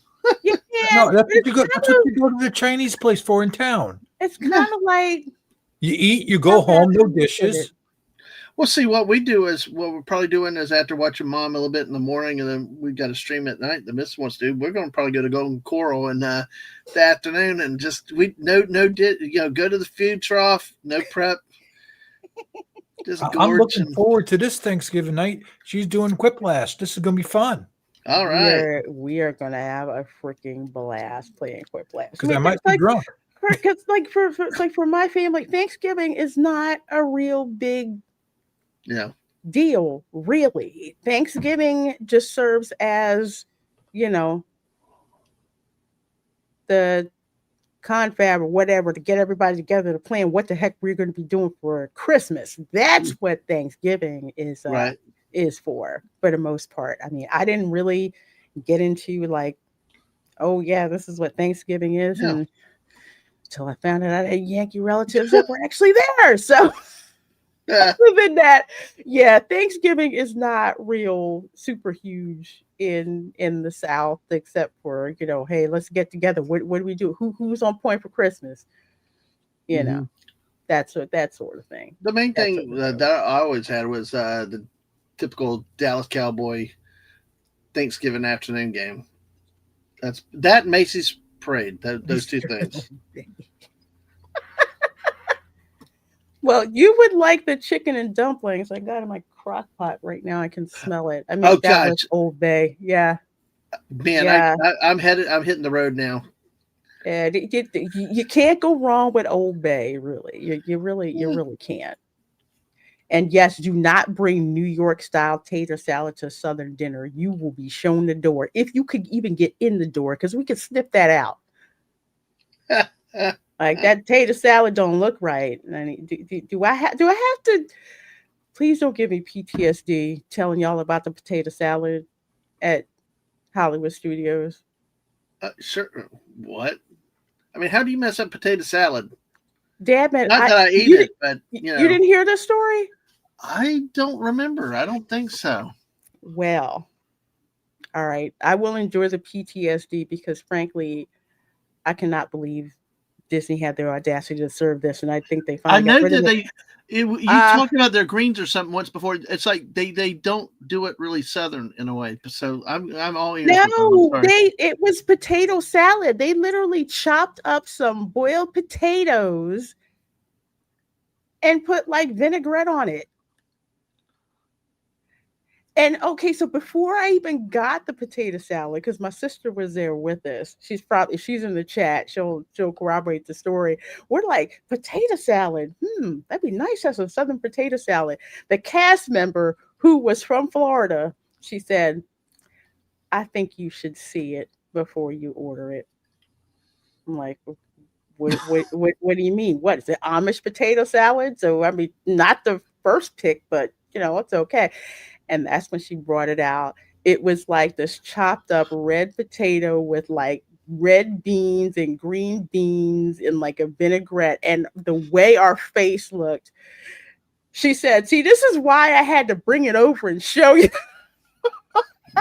No, that's what you go to the Chinese place for in town. It's kind of like you eat, you go home, no dishes. Well, see, what we're probably doing is after watching Mom a little bit in the morning, and then we've got to stream at night. The Miss wants to. We're going to probably go to Golden Coral in the afternoon, and just go to the food trough, no prep. I'm looking forward to this Thanksgiving night. She's doing Quiplash. This is going to be fun. All right. We are going to have a freaking blast playing Quiplash. Because I might be drunk. Because for my family, Thanksgiving is not a real big deal, really. Thanksgiving just serves as, the confab or whatever to get everybody together to plan what the heck we're going to be doing for Christmas. That's what Thanksgiving is for the most part. I mean, I didn't really get into like, oh yeah, this is what Thanksgiving is, and until I found out I had Yankee relatives that were actually there. So other than that, Thanksgiving is not real super huge in the South, except for, hey, let's get together. What do we do? Who's on point for Christmas? That sort of thing. The main thing that I always had was the typical Dallas Cowboy Thanksgiving afternoon game. That Macy's Parade. Those two things. Well, you would like the chicken and dumplings. I got in my crock pot right now. I can smell it. I mean, that was Old Bay. Yeah. Man, I'm hitting the road now. You can't go wrong with Old Bay, really. You really can't. And yes, do not bring New York style tater salad to Southern dinner. You will be shown the door, if you could even get in the door, because we could sniff that out. Like, that tater salad don't look right. I mean, do I have to? Please don't give me PTSD telling y'all about the potato salad at Hollywood Studios. Sure. What? I mean, how do you mess up potato salad? Dad, man, not that I eat it, but you didn't hear the story? I don't remember. I don't think so. Well, all right. I will endure the PTSD because, frankly, I cannot believe Disney had their audacity to serve this, and I think they finally got rid of it. You talked about their greens or something once before. It's like they don't do it really Southern in a way. So I'm all ears. No, it was potato salad. They literally chopped up some boiled potatoes and put like vinaigrette on it. And okay, so before I even got the potato salad, because my sister was there with us, she's in the chat. She'll corroborate the story. We're like, potato salad, that'd be nice. That's a Southern potato salad. The cast member who was from Florida, she said, I think you should see it before you order it. I'm like, what do you mean? What is it? Amish potato salad? So, I mean, not the first pick, but it's okay. And that's when she brought it out. It was like this chopped up red potato with like red beans and green beans and like a vinaigrette. And the way our face looked, she said, see, this is why I had to bring it over and show you.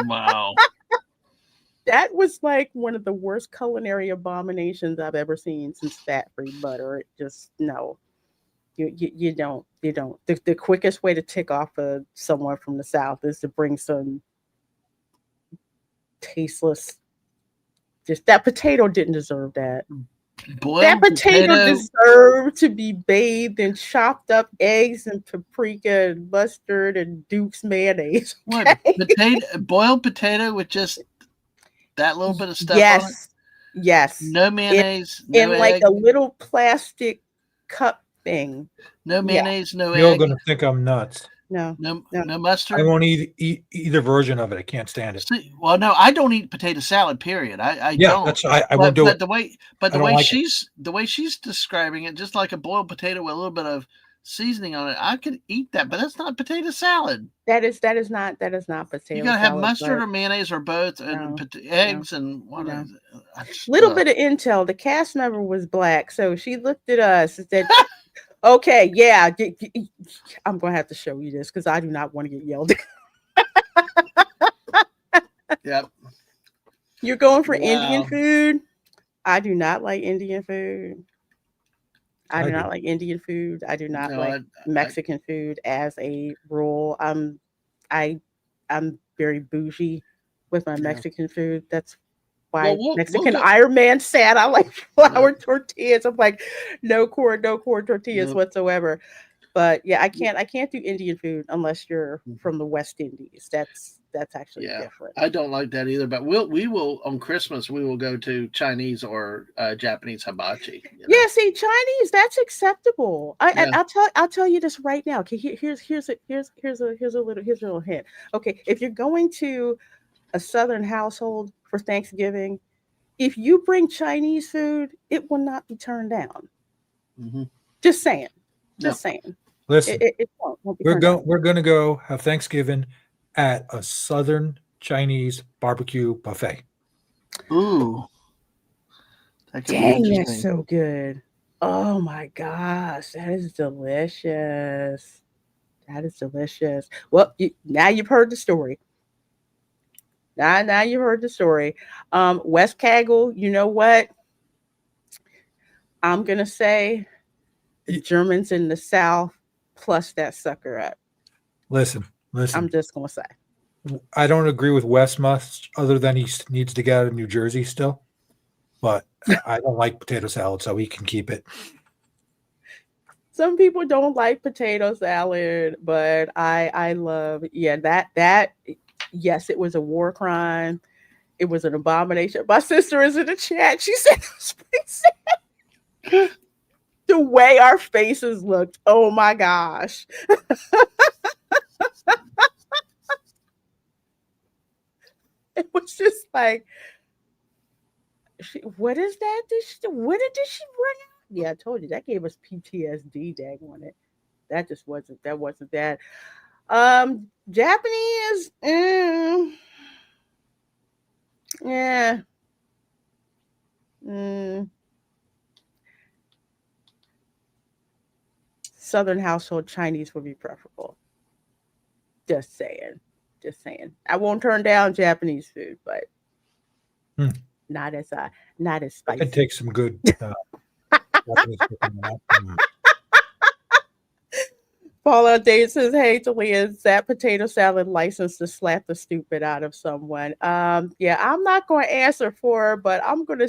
Wow. That was like one of the worst culinary abominations I've ever seen since fat-free butter. It just, no. You don't. The quickest way to tick off someone from the South is to bring some tasteless. Just that potato didn't deserve that. That potato deserved to be bathed in chopped up eggs and paprika and mustard and Duke's mayonnaise. Okay? What boiled potato with just that little bit of stuff on it? Yes. No mayonnaise. No in egg. Like a little plastic cup thing. No mayonnaise. No egg. You're gonna think I'm nuts. No mustard. I won't eat either version of it. I can't stand it. See, well, no, I don't eat potato salad. Period. I don't. I won't do it. But the way she's describing it, just like a boiled potato with a little bit of seasoning on it, I could eat that. But that's not potato salad. That is not potato. You gotta have mustard or mayonnaise or both, and eggs and little bit of intel. The cast member was black, so she looked at us and said, okay, yeah, I'm going to have to show you this because I do not want to get yelled at. Yep. You're going for Indian food? I do not like Indian food. I do not like Indian food. I do not like Mexican food as a rule. I'm very bougie with my Mexican food. That's why Mexican Iron Man said I like flour tortillas. I'm like, no corn tortillas whatsoever. But yeah, I can't do Indian food unless you're from the West Indies. That's actually different. I don't like that either. But we will on Christmas we will go to Chinese or Japanese hibachi. Yeah, see, Chinese, that's acceptable. I'll tell you this right now. Okay, here's a little hint. Okay, if you're going to a Southern household for Thanksgiving, if you bring Chinese food, it will not be turned down. Mm-hmm. Just saying. Saying. Listen, it won't be we're going to go have Thanksgiving at a Southern Chinese barbecue buffet. Ooh. Dang, that's so good. Oh my gosh, that is delicious. That is delicious. Well, now you've heard the story. Now you heard the story. West Kaggle, you know what? I'm gonna say the Germans in the South plus that sucker up. Listen. I'm just gonna say. I don't agree with Wes much, other than he needs to get out of New Jersey still. But I don't like potato salad, so he can keep it. Some people don't like potato salad, but I love that. Yes, it was a war crime. It was an abomination. My sister is in the chat. She said it was pretty sad. The way our faces looked. Oh my gosh. It was just like, what is that? What did she bring out? Yeah, I told you that gave us PTSD. Dag on it. That just wasn't that. Japanese, yeah. Southern household Chinese would be preferable. Just saying. I won't turn down Japanese food, but not as spicy. I could take some good Japanese cooking. Fallout Dave says, hey, Talia, is that potato salad license to slap the stupid out of someone? Yeah, I'm not going to answer for her, but I'm gonna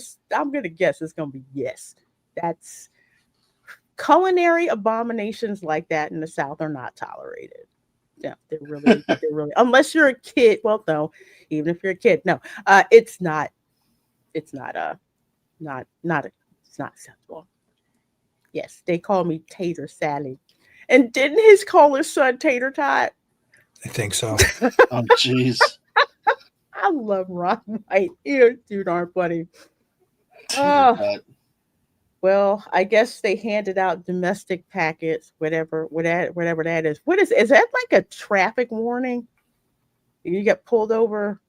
guess it's gonna be yes. That's culinary abominations like that in the South are not tolerated. Yeah, they're really unless you're a kid. Well, no, even if you're a kid, no, it's not acceptable. Yes, they call me tater salad. And didn't his call his son Tater Tot? I think so. Oh, jeez. I love Ron White. You dude aren't funny. Oh, well, I guess they handed out domestic packets, whatever that is. What is that like a traffic warning? You get pulled over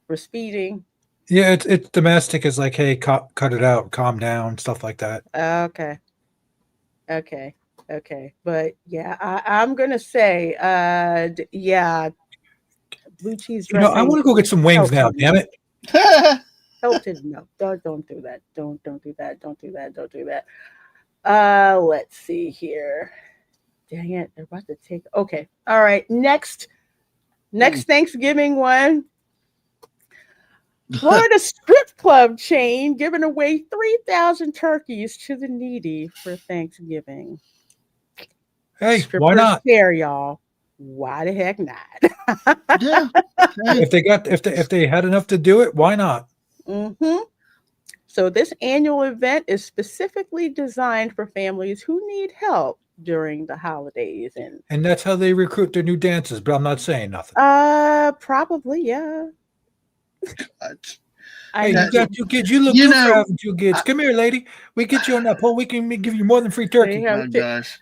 for speeding. Yeah, it's domestic. Is like, hey, cut it out, calm down, stuff like that. Okay. But yeah, I'm gonna say, yeah, blue cheese You know, dressing. I want to go get some wings now. Damn it! Hilton, no, don't do that. Don't do that. Don't do that. Don't do that. Let's see here. Dang it, they're about to take. Okay, all right. Next Thanksgiving one. Florida strip club chain giving away 3,000 turkeys to the needy for Thanksgiving. Hey, Strippers why not? care, y'all. Why the heck not? Yeah. If they had enough to do it, why not? Mm-hmm. So this annual event is specifically designed for families who need help during the holidays, and that's how they recruit their new dancers. But I'm not saying nothing. Probably, yeah. Hey, you got 2 kids. You look good for having 2 kids. Come here, lady. We get you on that pole. We can give you more than free turkey. Oh gosh,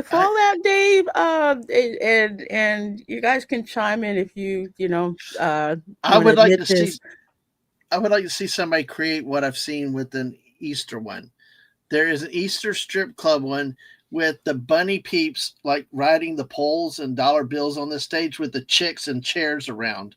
Fallout, Dave. And you guys can chime in if you I would like to see. I would like to see somebody create what I've seen with an Easter one. There is an Easter strip club one with the bunny peeps like riding the poles and dollar bills on the stage with the chicks and chairs around.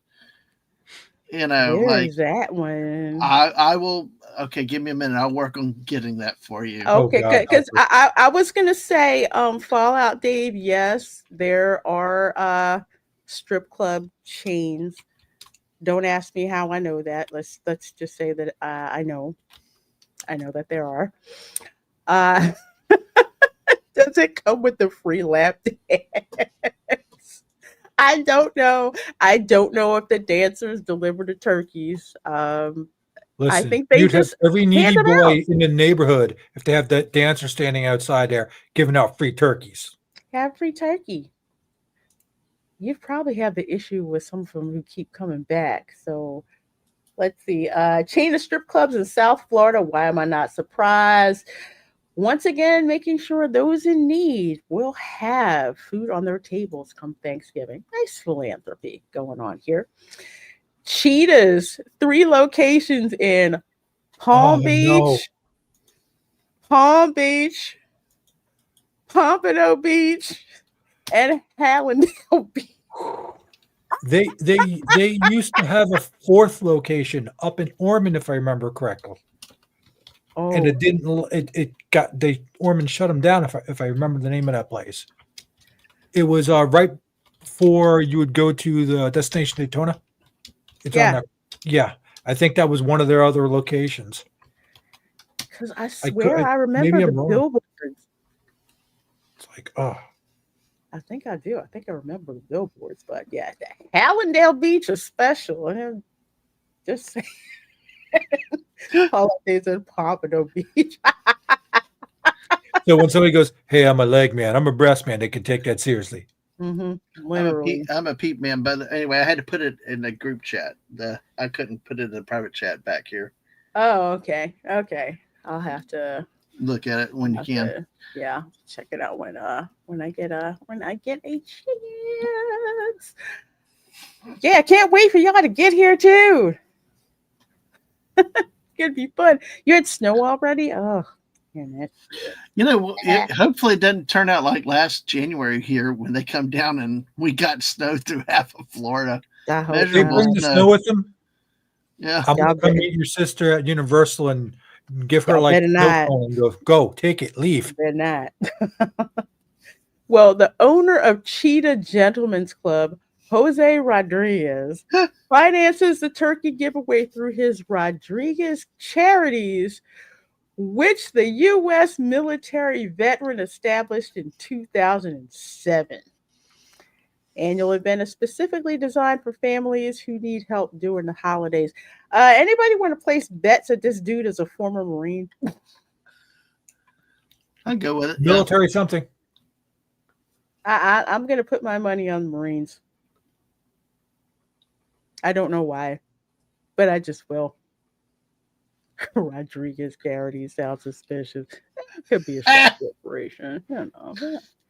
Where is that one? I will. Okay, give me a minute. I'll work on getting that for you. Okay, good. Because I was gonna say, Fallout Dave. Yes, there are strip club chains. Don't ask me how I know that. Let's just say that I know that there are. Does it come with the free lap dance? I don't know. I don't know if the dancers deliver the turkeys. Listen, I think they you'd just have every needy hand it boy out. in the neighborhood if they have that dancer standing outside there giving out free turkeys. Have free turkey. You probably have the issue with some of them who keep coming back. So let's see. Chain of strip clubs in South Florida. Why am I not surprised? Once again, making sure those in need will have food on their tables come Thanksgiving. Nice philanthropy going on here. Cheetahs, 3 locations in Palm Beach, Pompano Beach, and Hallandale Beach. They used to have a 4th location up in Ormond, if I remember correctly. Oh. And it didn't. Ormond shut them down. If I remember the name of that place, it was right before you would go to the Destination Daytona. It's on there. Yeah, I think that was one of their other locations. Because I swear I remember the billboards. It's like, oh. I think I do. I think I remember the billboards, but yeah, Hallandale Beach is special. And just saying, holidays in Pompano Beach. So when somebody goes, "Hey, I'm a leg man. I'm a breast man," they can take that seriously. Mm-hmm. Literally. I'm a peep man, but anyway, I had to put it in the group chat. I couldn't put it in the private chat back here. Oh, okay. I'll have to look at it when you can. Yeah, check it out when I get a chance. Yeah, I can't wait for y'all to get here too. It'd be fun. You had snow already? Oh, man, hopefully it doesn't turn out like last January here when they come down and we got snow through half of Florida. They bring the snow with them. Yeah, I'm gonna come meet your sister at Universal and give her like no and go, take it, leave. They're not. Well, the owner of Cheetah Gentlemen's Club, Jose Rodriguez, finances the turkey giveaway through his Rodriguez Charities, which the U.S. military veteran established in 2007. Annual event is specifically designed for families who need help during the holidays. Anybody want to place bets that this dude is a former Marine? I'd go with it. Military something. I'm going to put my money on the Marines. I don't know why, but I just will. Rodriguez Garrity sounds suspicious. It could be a short corporation. You know.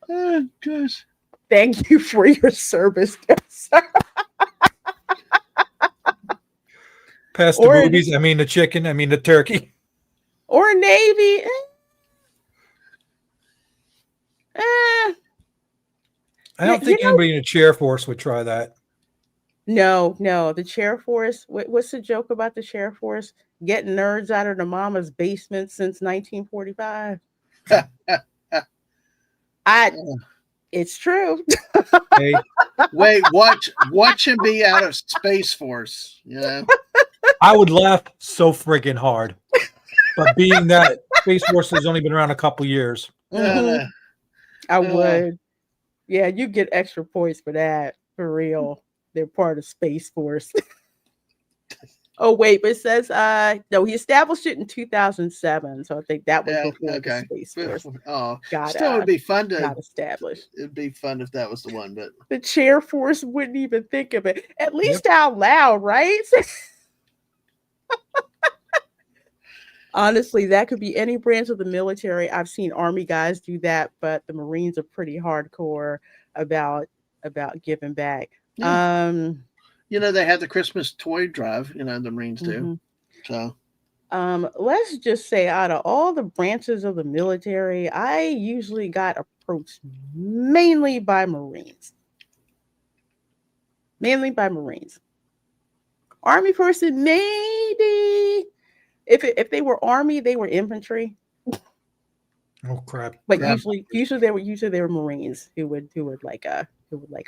Oh, gosh. Thank you for your service, sir. Pass the boobies. I mean the chicken. I mean the turkey. Or Navy. I don't think anybody in the chair force would try that. No. The chair force. What's the joke about the chair force? Getting nerds out of the mama's basement since 1945. It's true. Hey, wait, watch him be out of Space Force. You know, I would laugh so freaking hard, but being that Space Force has only been around a couple years, I would. Yeah, you get extra points for that. For real, they're part of Space Force. Oh wait, but it says no, he established it in 2007, so I think that was before the Space Force. Still would be fun to got established. It'd be fun if that was the one, but the chair force wouldn't even think of it, at least out loud, right? Honestly, that could be any branch of the military. I've seen Army guys do that, but the Marines are pretty hardcore about giving back. Yeah. They have the Christmas toy drive, the Marines do. So let's just say out of all the branches of the military, I usually got approached mainly by Marines. Army person, maybe. If they were Army, they were infantry. Oh crap! But usually they were Marines who would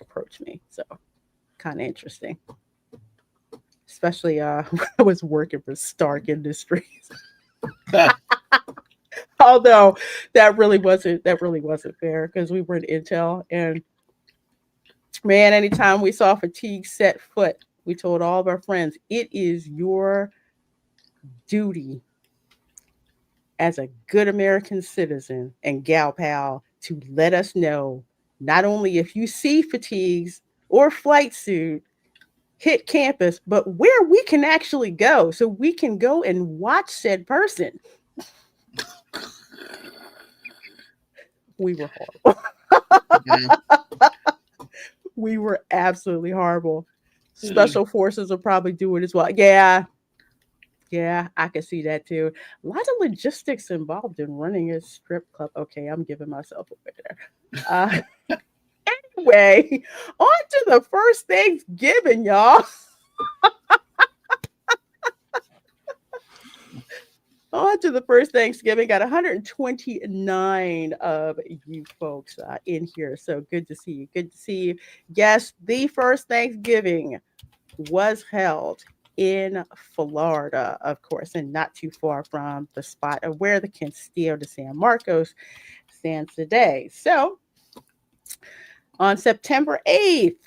approach me. So kind of interesting. Especially when I was working for Stark Industries. Although that really wasn't fair because we were in Intel, and man, anytime we saw fatigue set foot, we told all of our friends, it is your duty as a good American citizen and gal pal to let us know not only if you see fatigues or flight suit hit campus, but where we can actually go so we can go and watch said person. We were horrible. We were absolutely horrible. Special forces will probably do it as well. Yeah, I can see that too. A lot of logistics involved in running a strip club. Okay, I'm giving myself away there. Anyway, on to the first Thanksgiving, y'all. On to the first Thanksgiving. Got 129 of you folks in here. So good to see you. Yes, the first Thanksgiving was held in Florida, of course, and not too far from the spot of where the Castillo de San Marcos stands today. So on September 8th,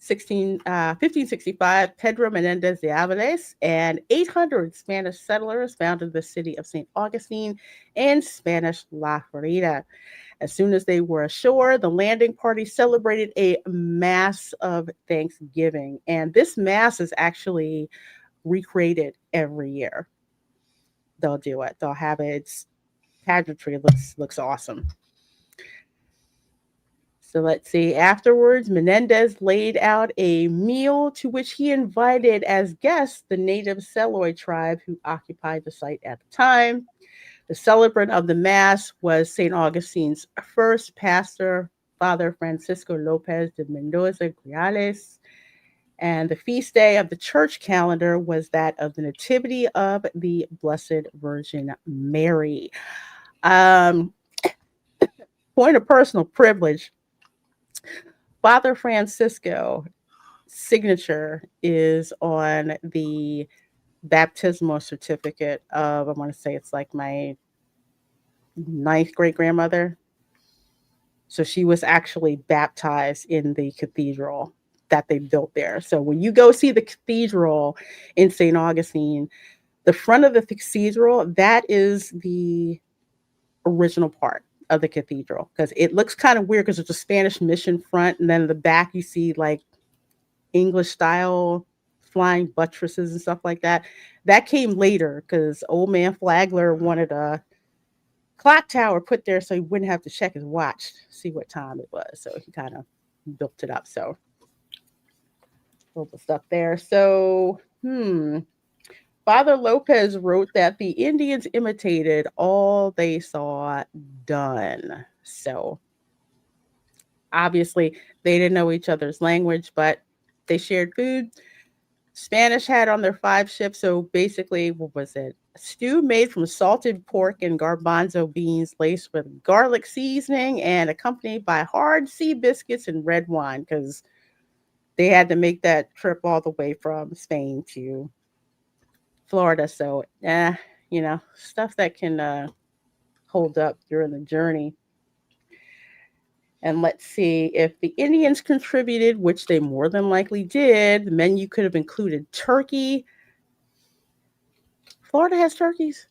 1565, Pedro Menendez de Avilés and 800 Spanish settlers founded the city of St. Augustine in Spanish La Florida. As soon as they were ashore, the landing party celebrated a mass of Thanksgiving. And this mass is actually recreated every year. They'll do it. They'll have it. It's pageantry. Looks awesome. So let's see. Afterwards, Menendez laid out a meal to which he invited as guests the native Seloy tribe who occupied the site at the time. The celebrant of the Mass was St. Augustine's first pastor, Father Francisco Lopez de Mendoza Griales. And the feast day of the church calendar was that of the Nativity of the Blessed Virgin Mary. Point of personal privilege. Father Francisco signature is on the baptismal certificate of, I want to say it's like my 9th great grandmother. So she was actually baptized in the cathedral that they built there. So when you go see the cathedral in St. Augustine, the front of the cathedral, that is the original part. of the cathedral, because it looks kind of weird because it's a Spanish mission front, and then in the back you see like English style flying buttresses and stuff like that. That came later because old man Flagler wanted a clock tower put there so he wouldn't have to check his watch to see what time it was. So he kind of built it up. So all the stuff there. So Father Lopez wrote that the Indians imitated all they saw done. So obviously they didn't know each other's language, but they shared food. Spanish had on their 5 ships. So basically, what was it? A stew made from salted pork and garbanzo beans laced with garlic seasoning and accompanied by hard sea biscuits and red wine, because they had to make that trip all the way from Spain to Florida. So, stuff that can hold up during the journey. And let's see, if the Indians contributed, which they more than likely did, the menu could have included turkey. Florida has turkeys?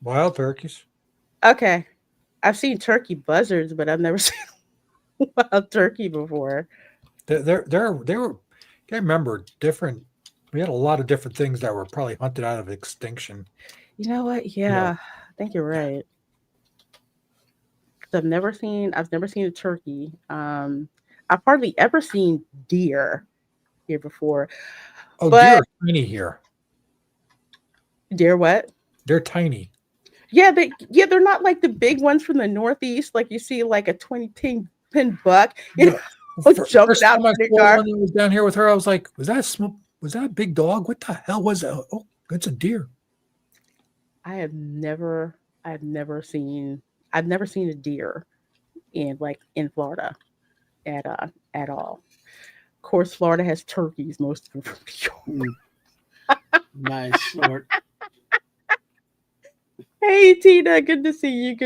Wild turkeys. Okay. I've seen turkey buzzards, but I've never seen wild turkey before. They were, I remember different. We had a lot of different things that were probably hunted out of extinction. You know what? Yeah. I think you're right. I've never seen a turkey. I've hardly ever seen deer here before. Oh, deer are tiny here. Deer what? They're tiny. Yeah, they're not like the big ones from the Northeast, like you see like a 20-pin buck. First time I saw one that was down here with her, I was like, was that a big dog? What the hell was that? Oh, it's a deer. I've never seen a deer in Florida at all. Of course, Florida has turkeys, most of them from New York. Nice. Hey, Tina, good to see you.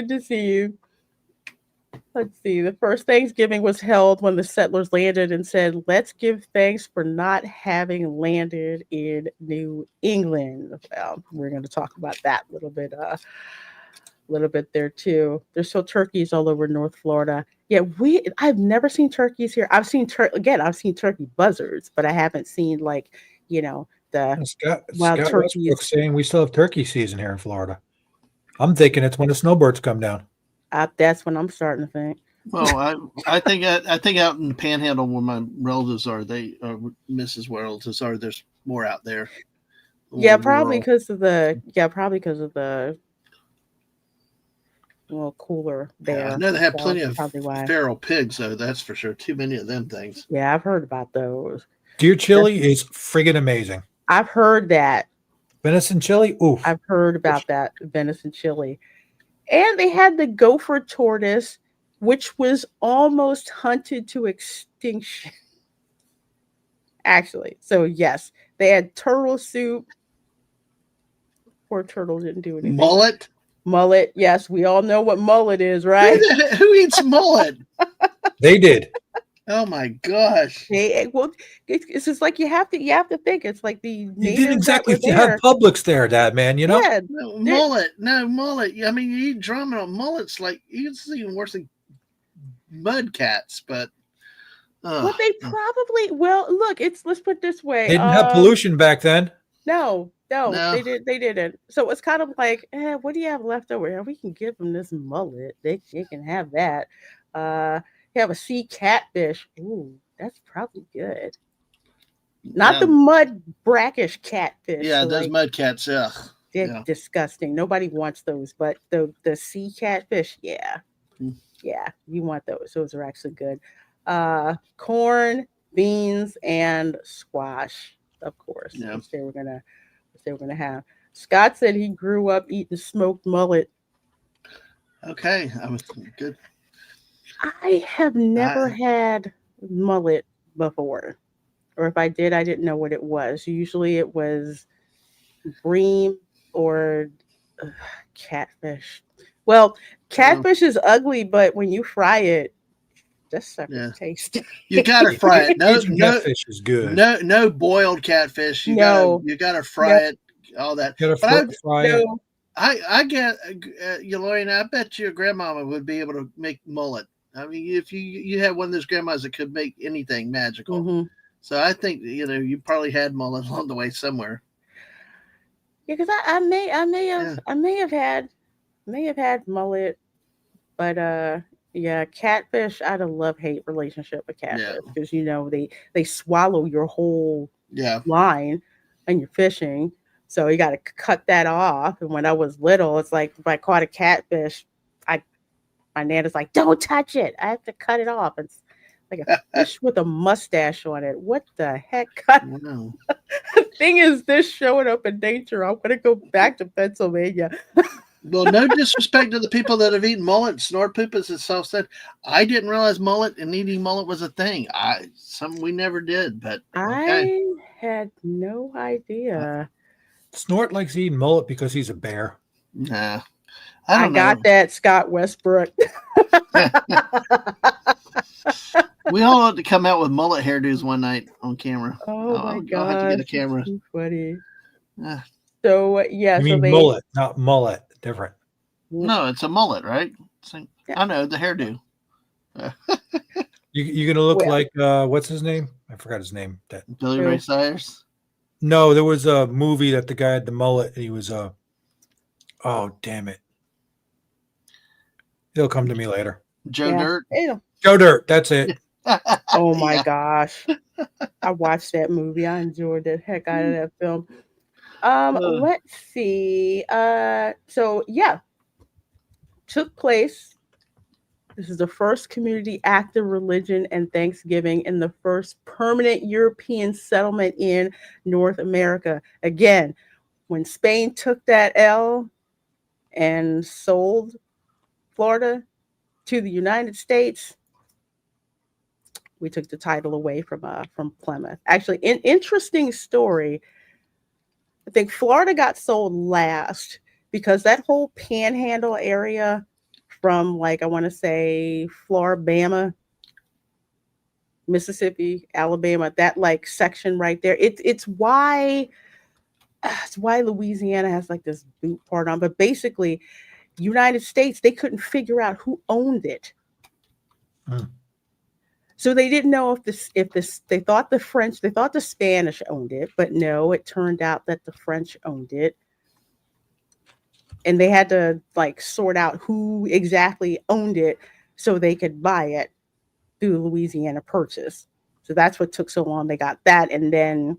Let's see. The first Thanksgiving was held when the settlers landed and said, let's give thanks for not having landed in New England. Well, we're going to talk about that a little bit there too. There's still turkeys all over North Florida. Yeah, I've never seen turkeys here. I've seen turkey buzzards, but I haven't seen the wild turkeys. Saying we still have turkey season here in Florida. I'm thinking it's when the snowbirds come down. That's when I'm starting to think. Well, I think out in the Panhandle where my relatives are, Mrs. relatives are. There's more out there. Yeah, probably because of the little cooler there. Yeah, I know they have plenty of feral pigs, though. That's for sure. Too many of them things. Yeah, I've heard about those. Deer chili is friggin' amazing. I've heard that. Venison chili? Oof. I've heard about that venison chili. And they had the gopher tortoise, which was almost hunted to extinction. Actually. So, yes, they had turtle soup. Poor turtle didn't do anything. Mullet. Yes, we all know what mullet is, right? Who eats mullet? They did. Oh my gosh! It's just like you have to think. It's like the you didn't exactly have Publix there, Dad, man. Yeah, no, mullet. I mean, you eat drumming on mullets like it's even worse than mud cats. But well, they probably look. Let's put it this way. They didn't have pollution back then. No, they didn't. So it's kind of like, what do you have left over? Yeah, we can give them this mullet. They can have that. You have a sea catfish. Ooh, that's probably good. Not the mud brackish catfish. Yeah, those mud cats. Ugh. They're disgusting. Nobody wants those, but the sea catfish, yeah, you want those. Those are actually good. Corn, beans, and squash, of course. Yeah. Which they were gonna have. Scott said he grew up eating smoked mullet. Okay, I was good. I have never had mullet before, or if I did, I didn't know what it was. Usually it was bream or catfish. Well, catfish is ugly, but when you fry it, just separate taste. You gotta fry it. No catfish is good. No boiled catfish. You gotta fry it. All that. Fry it. I get Lorraine. I bet your grandmama would be able to make mullet. I mean, if you had one of those grandmas that could make anything magical. Mm-hmm. So I think you probably had mullet along the way somewhere. Yeah, because I may have had mullet, but yeah, catfish. I had a love-hate relationship with catfish because they swallow your whole line and you're fishing, so you got to cut that off. And when I was little, it's like if I caught a catfish, my nana's like, "Don't touch it. I have to cut it off." It's like a fish with a mustache on it. What the heck? Wow. The thing is, this showing up in nature. I'm gonna go back to Pennsylvania. Well, no disrespect to the people that have eaten mullet. Snort poop, as itself said. I didn't realize mullet and eating mullet was a thing. Something we never did, but okay. I had no idea. Snort likes eating mullet because he's a bear. Nah, I got that, Scott Westbrook. We all had to come out with mullet hairdos one night on camera. Oh my god! I'll have to get a camera. So funny. So yeah, you mean mullet, not mullet. Different. No, it's a mullet, right? I know the hairdo. You're gonna look like what's his name? I forgot his name. Billy Ray Cyrus. No, there was a movie that the guy had the mullet, and he was oh damn it! It'll come to me later. Joe Dirt. Joe Dirt. That's it. Oh my gosh! I watched that movie. I enjoyed the heck out of that film. Let's see. So yeah, took place. This is the first community active religion and Thanksgiving and the first permanent European settlement in North America. Again, when Spain took that L and sold Florida to the United States, we took the title away from Plymouth. Actually, an interesting story. I think Florida got sold last because that whole panhandle area from, like, I want to say Floribama, Mississippi, Alabama, that like section right there. It's why Louisiana has like this boot part on. But basically, United States, they couldn't figure out who owned it. So they didn't know they thought the Spanish owned it, but no, it turned out that the French owned it. And they had to like sort out who exactly owned it so they could buy it through the Louisiana Purchase. So that's what took so long. They got that, and then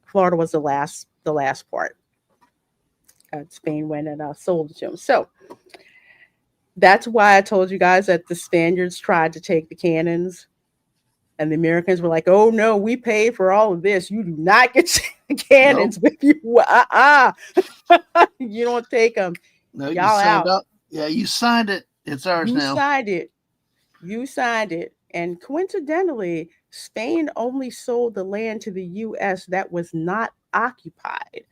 Florida was the last part. Spain went and sold it to them. So that's why I told you guys that the Spaniards tried to take the cannons. And the Americans were like, "Oh no, we paid for all of this. You do not get cannons with you. You don't take them. No, y'all out. Up. Yeah, you signed it. It's ours now. You signed it. And coincidentally, Spain only sold the land to the U.S. that was not occupied.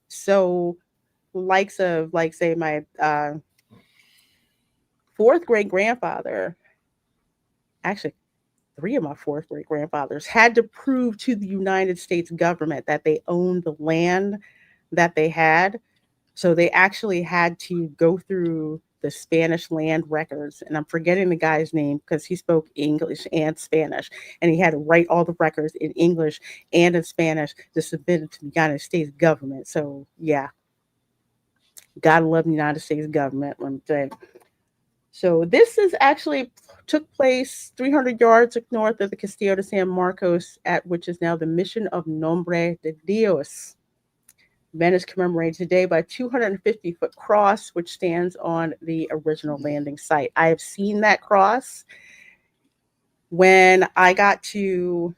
So, likes of say my fourth great grandfather, actually 3 of my fourth great grandfathers, had to prove to the United States government that they owned the land that they had. So they actually had to go through the Spanish land records. And I'm forgetting the guy's name because he spoke English and Spanish. And he had to write all the records in English and in Spanish to submit it to the United States government. So yeah, gotta love the United States government, let me tell you. So this is actually took place 300 yards north of the Castillo de San Marcos, which is now the Mission of Nombre de Dios. Event is commemorated today by a 250-foot cross, which stands on the original landing site. I have seen that cross when I got to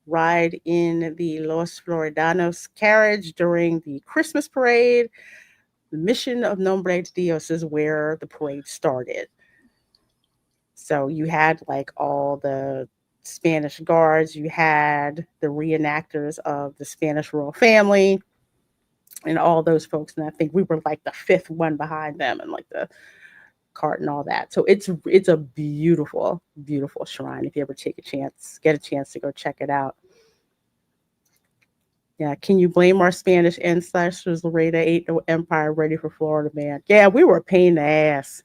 ride in the Los Floridanos carriage during the Christmas parade. The Mission of Nombre de Dios is where the parade started. So you had like all the Spanish guards, you had the reenactors of the Spanish royal family, and all those folks. And I think we were like the 5th one behind them, and like the cart and all that. So it's a beautiful, beautiful shrine. If you ever get a chance to go check it out. Yeah, can you blame our Spanish ancestors? Lorena ate the empire ready for Florida man. Yeah, we were a pain in the ass.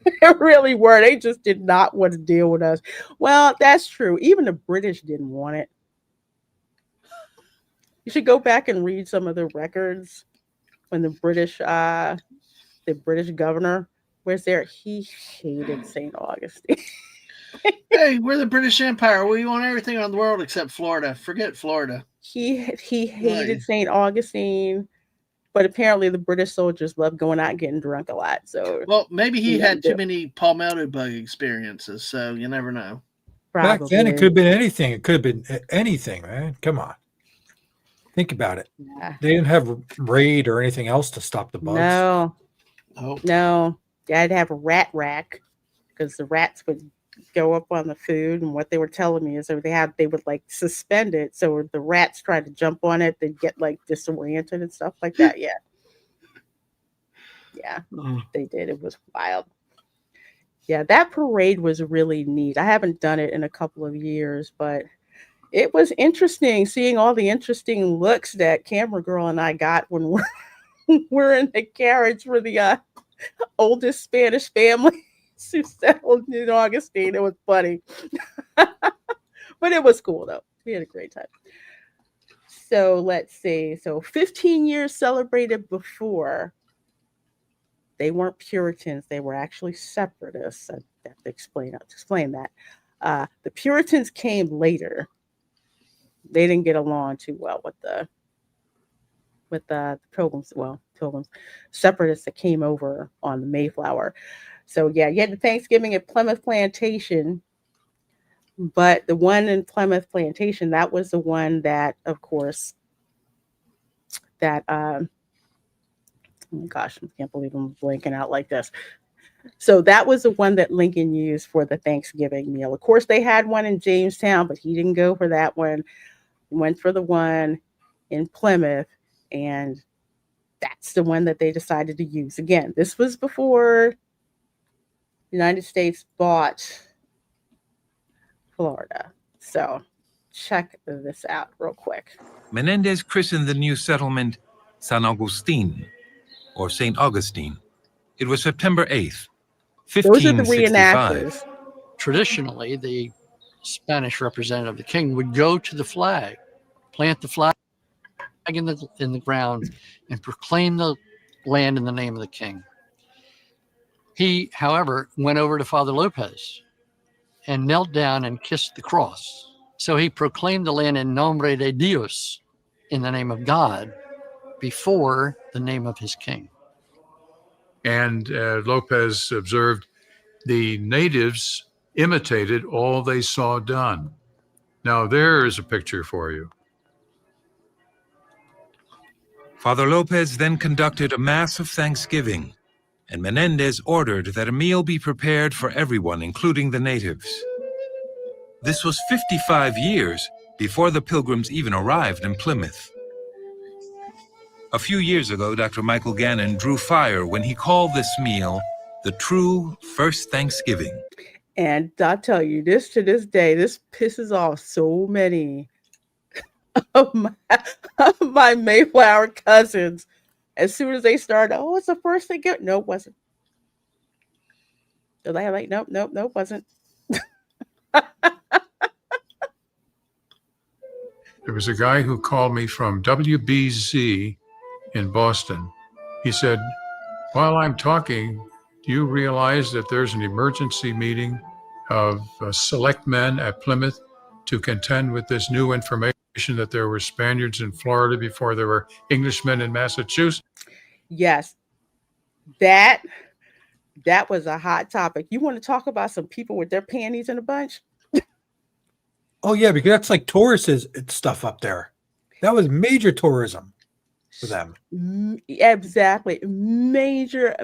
They really were. They just did not want to deal with us. Well, that's true. Even the British didn't want it. You should go back and read some of the records when the British governor was there. He hated St. Augustine. Hey, we're the British Empire. We want everything on the world except Florida. Forget Florida. He hated St. Augustine, but apparently the British soldiers loved going out and getting drunk a lot. So, well, maybe he had too many palmetto bug experiences. So you never know. Probably. Back then, it could have been anything. It could have been anything, man. Come on, think about it. Yeah. They didn't have raid or anything else to stop the bugs. No. I'd have a rat rack because the rats would go up on the food, and what they were telling me is they would like suspend it, so the rats tried to jump on it, they'd get like disoriented and stuff like that. Yeah, they did. It was wild. Yeah, that parade was really neat. I haven't done it in a couple of years, but it was interesting seeing all the interesting looks that camera girl and I got when we're in the carriage for the oldest Spanish family who settled in Augustine. It was funny. But it was cool though. We had a great time. So let's see. So 15 years celebrated before. They weren't Puritans. They were actually separatists. I have to explain that. The Puritans came later. They didn't get along too well with the Pilgrims. Well, Pilgrims, separatists that came over on the Mayflower. So yeah, you had the Thanksgiving at Plymouth Plantation, but the one in Plymouth Plantation, that was the one that, of course, that oh my gosh, I can't believe I'm blanking out like this. So that was the one that Lincoln used for the Thanksgiving meal. Of course, they had one in Jamestown, but he didn't go for that one. He went for the one in Plymouth, and that's the one that they decided to use. Again, this was before the United States bought Florida. So check this out real quick. Menendez christened the new settlement San Agustin, or St. Augustine. It was September 8th, 1565. Those are the reenactors. Traditionally, the Spanish representative, the king, would go to the flag, plant the flag in the ground, and proclaim the land in the name of the king. He, however, went over to Father Lopez and knelt down and kissed the cross. So he proclaimed the land in nombre de Dios, in the name of God, before the name of his king. And Lopez observed the natives imitated all they saw done. Now there is a picture for you. Father Lopez then conducted a mass of thanksgiving, and Menendez ordered that a meal be prepared for everyone, including the natives. This was 55 years before the Pilgrims even arrived in Plymouth. A few years ago, Dr. Michael Gannon drew fire when he called this meal the true first Thanksgiving. And I'll tell you, this to this day, this pisses off so many of my Mayflower cousins. As soon as they started, oh, it's the first thing. No, it wasn't. So they're like, nope, it wasn't. There was a guy who called me from WBZ in Boston. He said, while I'm talking, do you realize that there's an emergency meeting of select men at Plymouth to contend with this new information that there were Spaniards in Florida before there were Englishmen in Massachusetts? Yes, that was a hot topic. You want to talk about some people with their panties in a bunch? Oh yeah, because that's like tourist stuff up there. That was major tourism for them. Exactly. Major.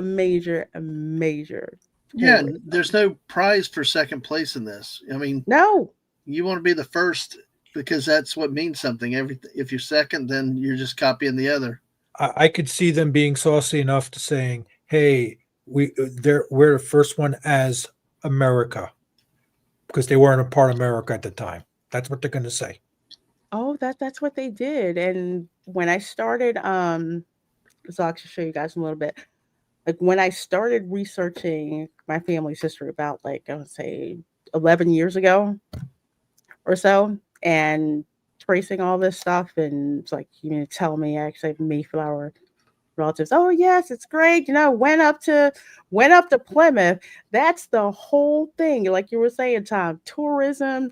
Yeah, there's no prize for second place in this. I mean, no. You want to be the first because that's what means something. If you're second, then you're just copying the other. I could see them being saucy enough to saying, "Hey, we're the first one as America," because they weren't a part of America at the time. That's what they're going to say. Oh, that's what they did. And when I started, so I'll show you guys a little bit. Like when I started researching my family's history about like I would say 11 years ago or so, and tracing all this stuff, and it's like you tell me actually have Mayflower relatives. Oh yes, it's great. Went up to Plymouth. That's the whole thing. Like you were saying, Tom, tourism,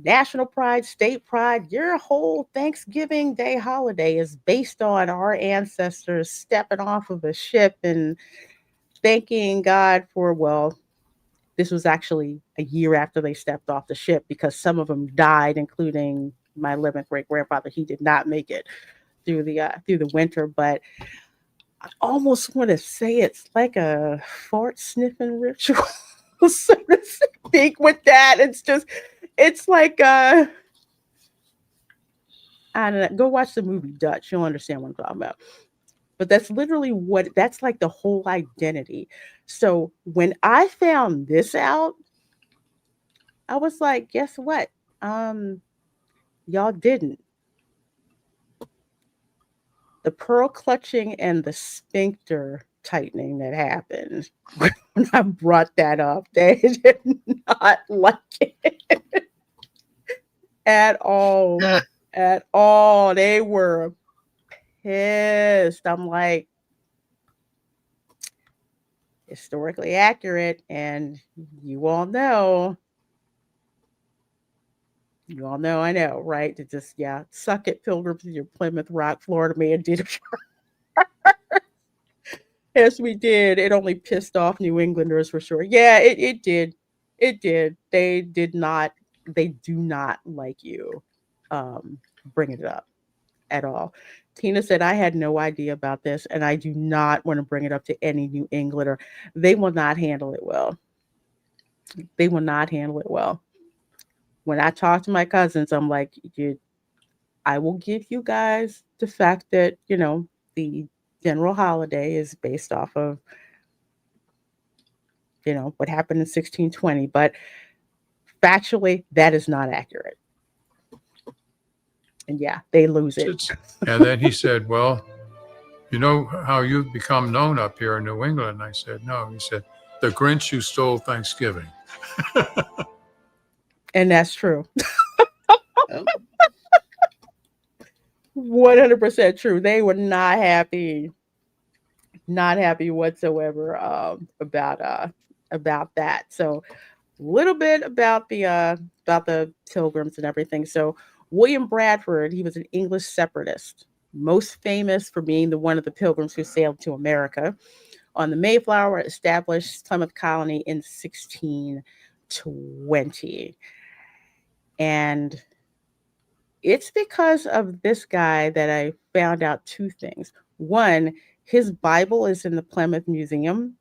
national pride, state pride. Your whole Thanksgiving Day holiday is based on our ancestors stepping off of a ship and thanking God for, well, this was actually a year after they stepped off the ship because some of them died, including my 11th great grandfather. He did not make it through the winter, but I almost want to say it's like a fart sniffing ritual, so to speak. With that, it's like I don't know. Go watch the movie Dutch. You'll understand what I'm talking about. But that's literally that's like the whole identity. So when I found this out, I was like, guess what? Y'all didn't. The pearl clutching and the sphincter tightening that happened when I brought that up, they did not like it at all. At all. They were pissed. I'm like, historically accurate, and you all know, I know, right? To just, suck it, Pilgrims, in your Plymouth Rock, Florida man did it. Yes, we did. It only pissed off New Englanders for sure. Yeah, it did. It did. They do not like you bringing it up at all. Tina said, I had no idea about this, and I do not want to bring it up to any New Englander. They will not handle it well. They will not handle it well. When I talk to my cousins, I'm like, I will give you guys the fact that, the general holiday is based off of, what happened in 1620. But factually, that is not accurate. And they lose it. And then he said, well, you know how you've become known up here in New England? And I said, no. He said, the Grinch who stole Thanksgiving. And that's true. 100% true. They were not happy whatsoever about that. So a little bit about the Pilgrims and everything. So William Bradford, he was an English separatist, most famous for being one of the Pilgrims who sailed to America on the Mayflower, established Plymouth Colony in 1620. And it's because of this guy that I found out two things. One, his Bible is in the Plymouth Museum.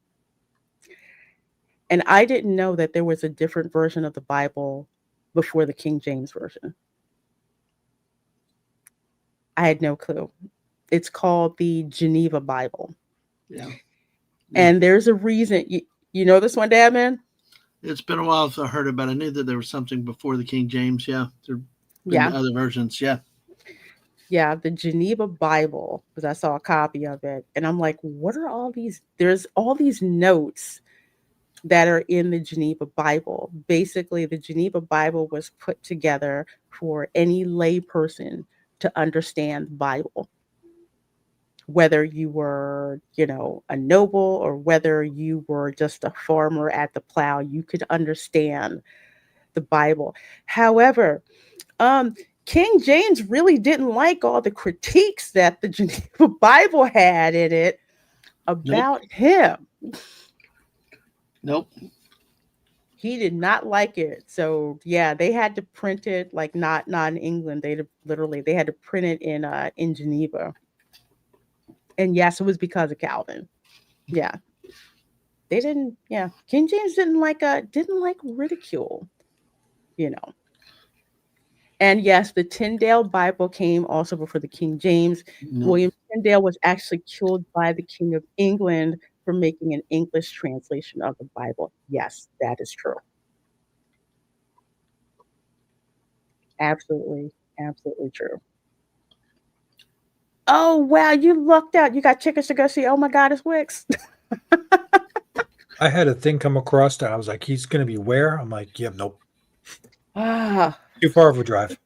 And I didn't know that there was a different version of the Bible before the King James Version. I had no clue. It's called the Geneva Bible. Yeah. And there's a reason. You know this one, Dad, man? It's been a while since I heard about it. I knew that there was something before the King James. Yeah. There have been other versions. Yeah. Yeah, the Geneva Bible, because I saw a copy of it. And I'm like, what are all these? There's all these notes that are in the Geneva Bible. Basically, the Geneva Bible was put together for any lay person to understand the Bible. Whether you were, a noble or whether you were just a farmer at the plow, you could understand the Bible. However, King James really didn't like all the critiques that the Geneva Bible had in it about him. Nope. He did not like it. So they had to print it like not in England. They had to print it in Geneva. And yes, it was because of Calvin. Yeah. They didn't, King James didn't like ridicule, And yes, the Tyndale Bible came also before the King James. No. William Tyndale was actually killed by the King of England for making an English translation of the Bible. Yes, that is true. Absolutely. Absolutely true. Oh, wow. You lucked out. You got tickets to go see Oh My God, It's Wix. I had a thing come across that I was like, he's going to be where? I'm like, yeah, nope. Ah, Too far of a drive.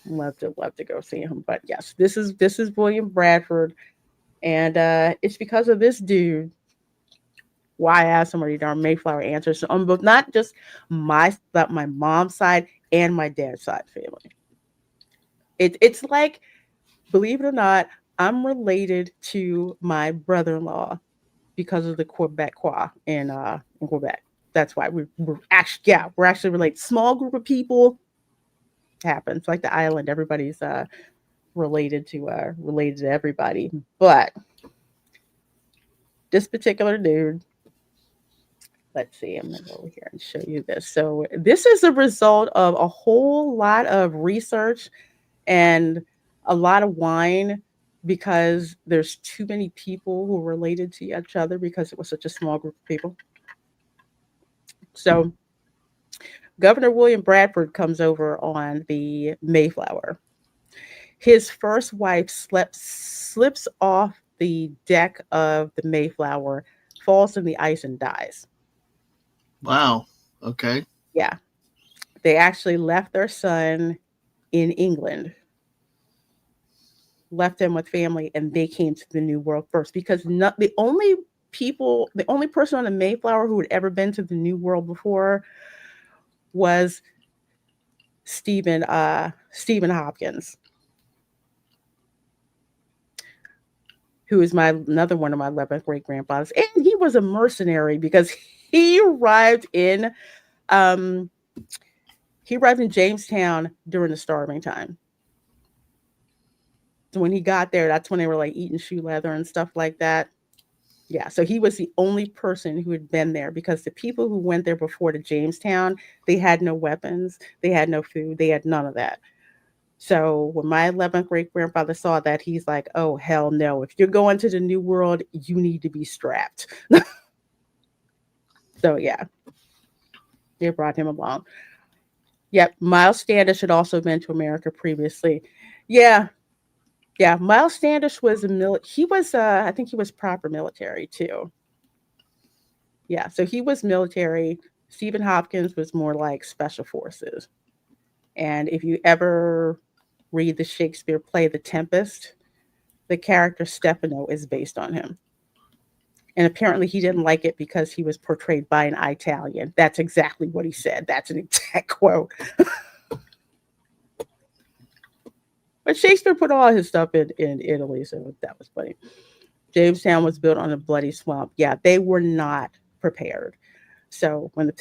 love to go see him. But yes, this is William Bradford. And it's because of this dude why I asked somebody darn Mayflower answers on both not just my mom's side and my dad's side family. It's like, believe it or not, I'm related to my brother-in-law because of the Quebec in Quebec. That's why we're actually related. Small group of people happens like the island. Everybody's related to everybody. But this particular dude, let's see, I'm gonna go over here and show you this. So this is a result of a whole lot of research and a lot of wine because there's too many people who are related to each other because it was such a small group of people. So Governor William Bradford comes over on the Mayflower. His first wife slips off the deck of the Mayflower, falls in the ice, and dies. Wow. Okay. Yeah. They actually left their son in England, left him with family, and they came to the New World first because the only person on the Mayflower who had ever been to the New World before was Stephen Hopkins, who is another one of my 11th great grandfathers, and he was a mercenary because he arrived in Jamestown during the starving time. So when he got there, that's when they were like eating shoe leather and stuff like that. Yeah, so he was the only person who had been there because the people who went there before to Jamestown, they had no weapons, they had no food, they had none of that. So when my 11th great grandfather saw that, he's like, oh, hell no. If you're going to the New World, you need to be strapped. So yeah, they brought him along. Yep, Miles Standish had also been to America previously. Yeah, Miles Standish was he was I think he was proper military too. Yeah, so he was military. Stephen Hopkins was more like special forces. And if you ever read the Shakespeare play The Tempest, the character Stefano is based on him. And apparently he didn't like it because he was portrayed by an Italian. That's exactly what he said. That's an exact quote. But Shakespeare put all his stuff in Italy, so that was funny. Jamestown was built on a bloody swamp. Yeah, they were not prepared. So when the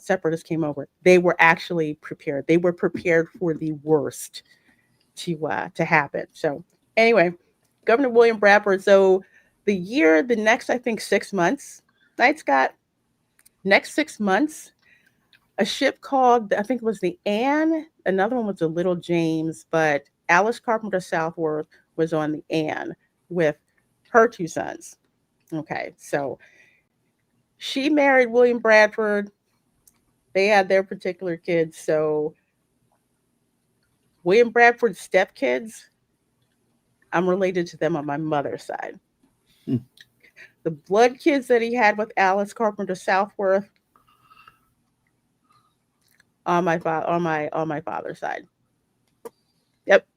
separatists came over, they were actually prepared. They were prepared for the worst to happen. So anyway, Governor William Bradford. So the next, I think 6 months, Night Scott, next 6 months, a ship called, I think it was the Anne, another one was the Little James, but Alice Carpenter Southworth was on the Anne with her 2 sons. Okay, so she married William Bradford. They had their particular kids. So William Bradford's stepkids, I'm related to them on my mother's side. The blood kids that he had with Alice Carpenter Southworth on my father's side. Yep.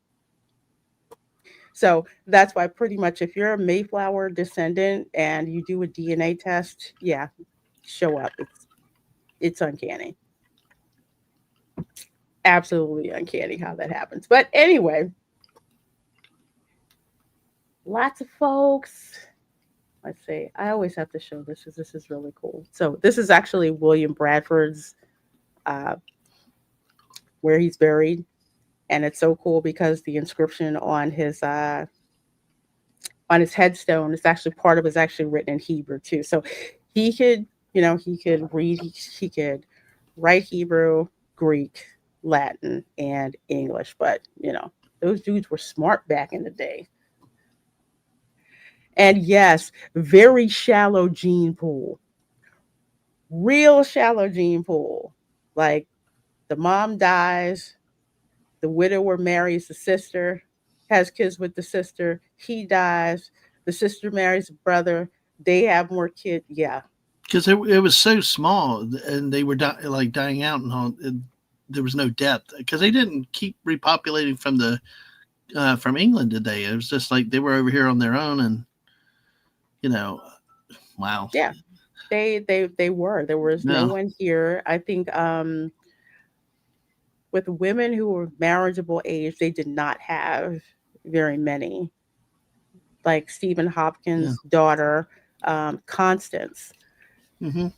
So that's why pretty much if you're a Mayflower descendant and you do a DNA test, yeah, show up. It's uncanny. Absolutely uncanny how that happens. But anyway, lots of folks. Let's see. I always have to show this because this is really cool. So this is actually William Bradford's where he's buried. And it's so cool because the inscription on his headstone is actually actually written in Hebrew too. So he could read, he could write Hebrew, Greek, Latin, and English. But those dudes were smart back in the day. And yes, very shallow gene pool. Real shallow gene pool. Like the mom dies, The widower marries the sister, has kids with the sister. He dies. The sister marries the brother. They have more kids. Yeah. Because it was so small, and they were dying out, and there was no depth because they didn't keep repopulating from England, did they? It was just like they were over here on their own, and wow. Yeah, they were. There was no one here. I think with women who were marriageable age, they did not have very many. Like Stephen Hopkins' daughter, Constance. Mm-hmm.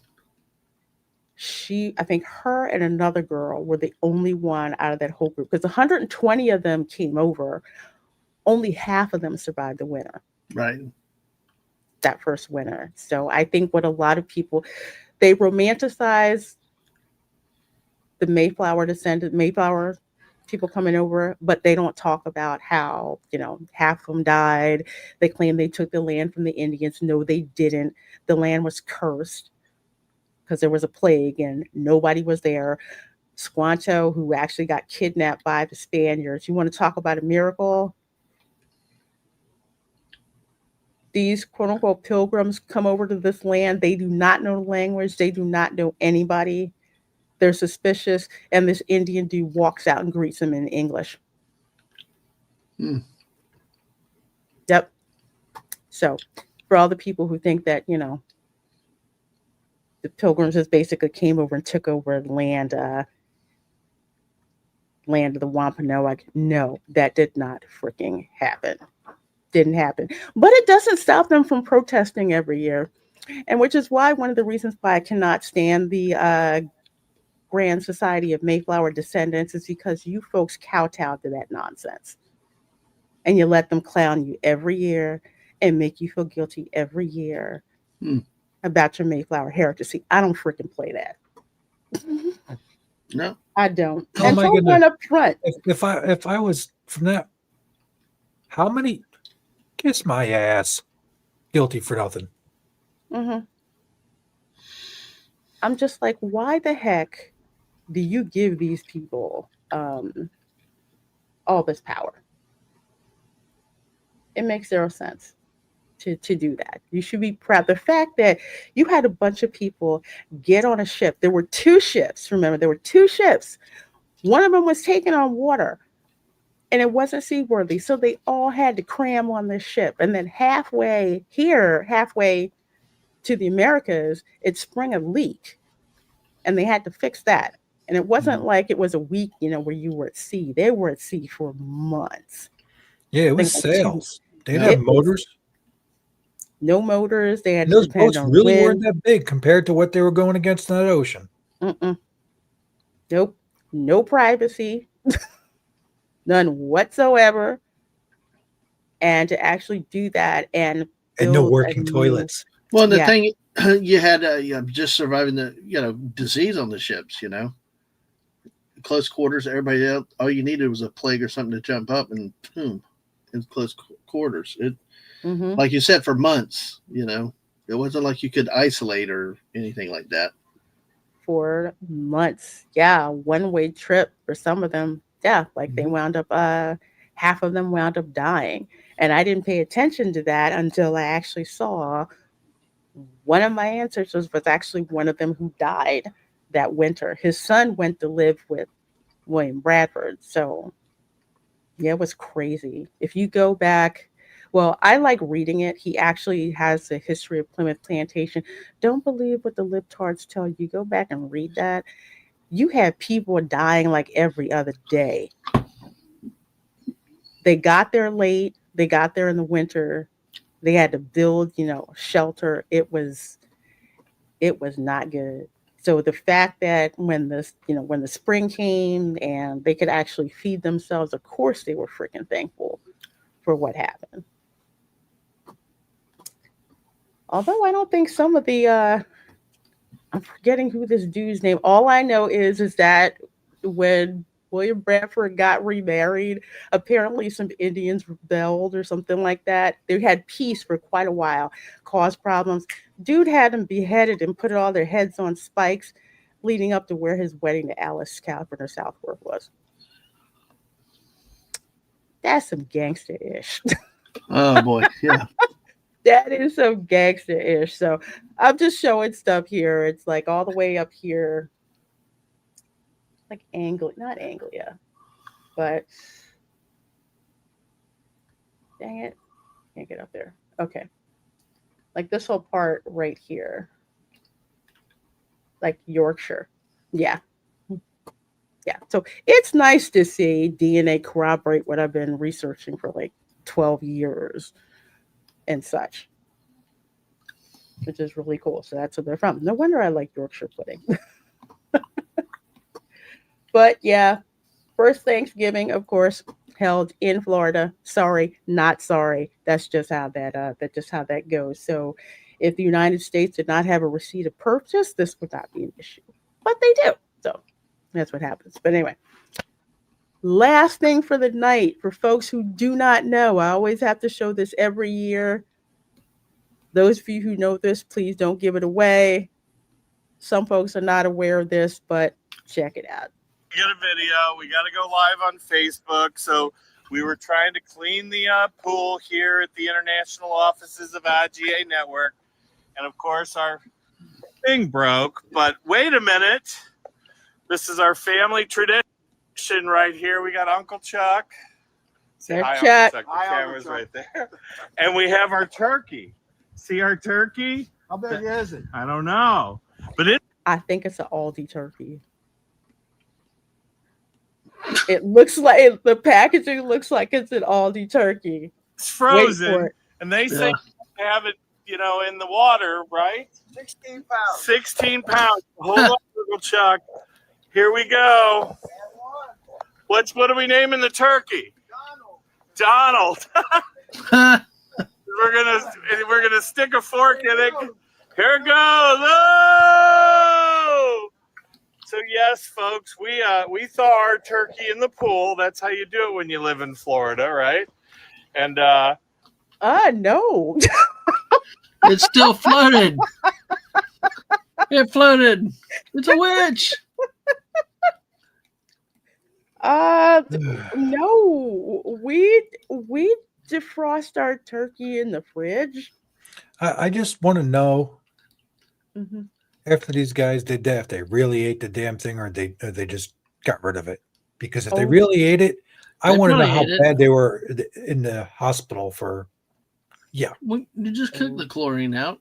I think her and another girl were the only one out of that whole group, because 120 of them came over. Only half of them survived the winter. Right. That first winter. So I think what a lot of people, they romanticize the Mayflower people coming over, but they don't talk about how, half of them died. They claim they took the land from the Indians. No, they didn't. The land was cursed because there was a plague and nobody was there. Squanto, who actually got kidnapped by the Spaniards. You want to talk about a miracle? These quote unquote pilgrims come over to this land. They do not know the language. They do not know anybody. They're suspicious. And this Indian dude walks out and greets them in English. Yep. So for all the people who think that, the pilgrims just basically came over and took over the land of the Wampanoag. No, that did not freaking happen. Didn't happen. But it doesn't stop them from protesting every year. And which is why one of the reasons why I cannot stand the Grand Society of Mayflower Descendants is because you folks kowtow to that nonsense. And you let them clown you every year and make you feel guilty every year about your Mayflower heritage. See, I don't freaking play that. No, I don't. Oh and my told goodness. one up front. If I was from that, how many? Kiss my ass. Guilty for nothing. Mm-hmm. I'm just like, why the heck do you give these people all this power? It makes zero sense to do that. You should be proud. The fact that you had a bunch of people get on a ship. There were 2 ships. Remember, there were 2 ships. One of them was taken on water and it wasn't seaworthy. So they all had to cram on this ship. And then halfway to the Americas, it sprung a leak and they had to fix that. And it wasn't like it was a week, where you were at sea. They were at sea for months. Yeah, it was sails. They didn't have motors. No motors. They had to Those depend boats on really wind. weren't that big compared to what they were going against in that ocean. Nope. No privacy. None whatsoever. And to actually do that and no working toilets. Well, the thing, you had just surviving the disease on the ships. Close quarters. Everybody else, all you needed was a plague or something to jump up, and boom, in close quarters. It, like you said, for months. It wasn't like you could isolate or anything like that. For months, one-way trip for some of them. Like they wound up. Half of them wound up dying, and I didn't pay attention to that until I actually saw one of my ancestors was actually one of them who died that winter. His son went to live with William Bradford. So yeah, it was crazy. If you go back, well, I like reading it. He actually has a history of Plymouth Plantation. Don't believe what the libtards tell you. Go back and read that. You had people dying like every other day. They got there late. They got there in the winter. They had to build, shelter. It was not good. So the fact that when the spring came and they could actually feed themselves, of course they were freaking thankful for what happened. Although I don't think some of the I'm forgetting who this dude's name. All I know is that when William Bradford got remarried, apparently some Indians rebelled or something like that. They had peace for quite a while, caused problems. Dude had them beheaded and put all their heads on spikes leading up to where his wedding to Alice Calvin or Southworth was. That's some gangster-ish. Oh boy, yeah. That is some gangster-ish. So I'm just showing stuff here. It's like all the way up here. Like not Anglia, but dang it. Can't get up there. Okay. Like this whole part right here. Like Yorkshire. Yeah. Yeah. So it's nice to see DNA corroborate what I've been researching for like 12 years and such, which is really cool. So that's where they're from. No wonder I like Yorkshire pudding. But yeah, first Thanksgiving, of course, held in Florida. Sorry, not sorry. That's just how that goes. So if the United States did not have a receipt of purchase, this would not be an issue. But they do. So that's what happens. But anyway, last thing for the night, for folks who do not know, I always have to show this every year. Those of you who know this, please don't give it away. Some folks are not aware of this, but check it out. We got a video. We got to go live on Facebook. So we were trying to clean the pool here at the international offices of IGA Network. And of course, our thing broke. But wait a minute. This is our family tradition right here. We got Uncle Chuck. Say hi, Chuck. Uncle Chuck. The camera's right there. And we have our turkey. See our turkey? How big is it? I don't know. But I think it's an Aldi turkey. It looks like the packaging looks like it's an Aldi turkey. It's frozen, and they say have it, in the water, right? 16 pounds. 16 pounds. Hold on, Uncle Chuck. Here we go. What are we naming the turkey? Donald. we're gonna stick a fork in it. Here it goes. Oh! So yes, folks, we thaw our turkey in the pool. That's how you do it when you live in Florida, right? And no. It still floated. It floated. It's a witch. No. We defrost our turkey in the fridge. I just want to know Mm-hmm. after these guys did that, if they really ate the damn thing or they just got rid of it. Because if they really ate it, I want to know how bad they were in the hospital for. Yeah, you just cook the chlorine out.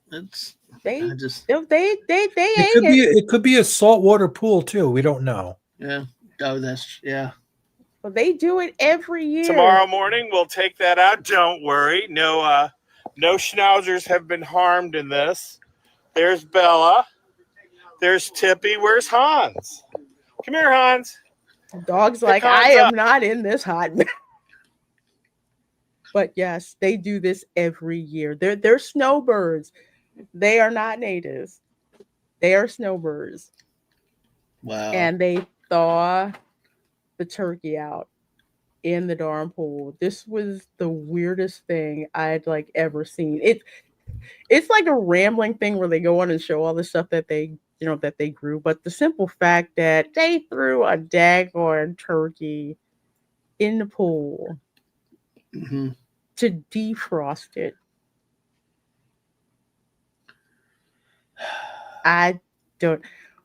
They ate it could be a saltwater pool too. We don't know. Yeah. Oh, yeah. Well, they do it every year. Tomorrow morning we'll take that out. Don't worry. No schnauzers have been harmed in this. There's Bella. There's Tippy. Where's Hans? Come here, Hans. The dog's like, I am not in this hot mess. But yes, they do this every year. They're snowbirds. They are not natives. They are snowbirds. Wow. And they thaw the turkey out in the darn pool. This was the weirdest thing I'd ever seen. It's like a rambling thing where they go on and show all the stuff that they grew, but the simple fact that they threw a daggone turkey in the pool to defrost it.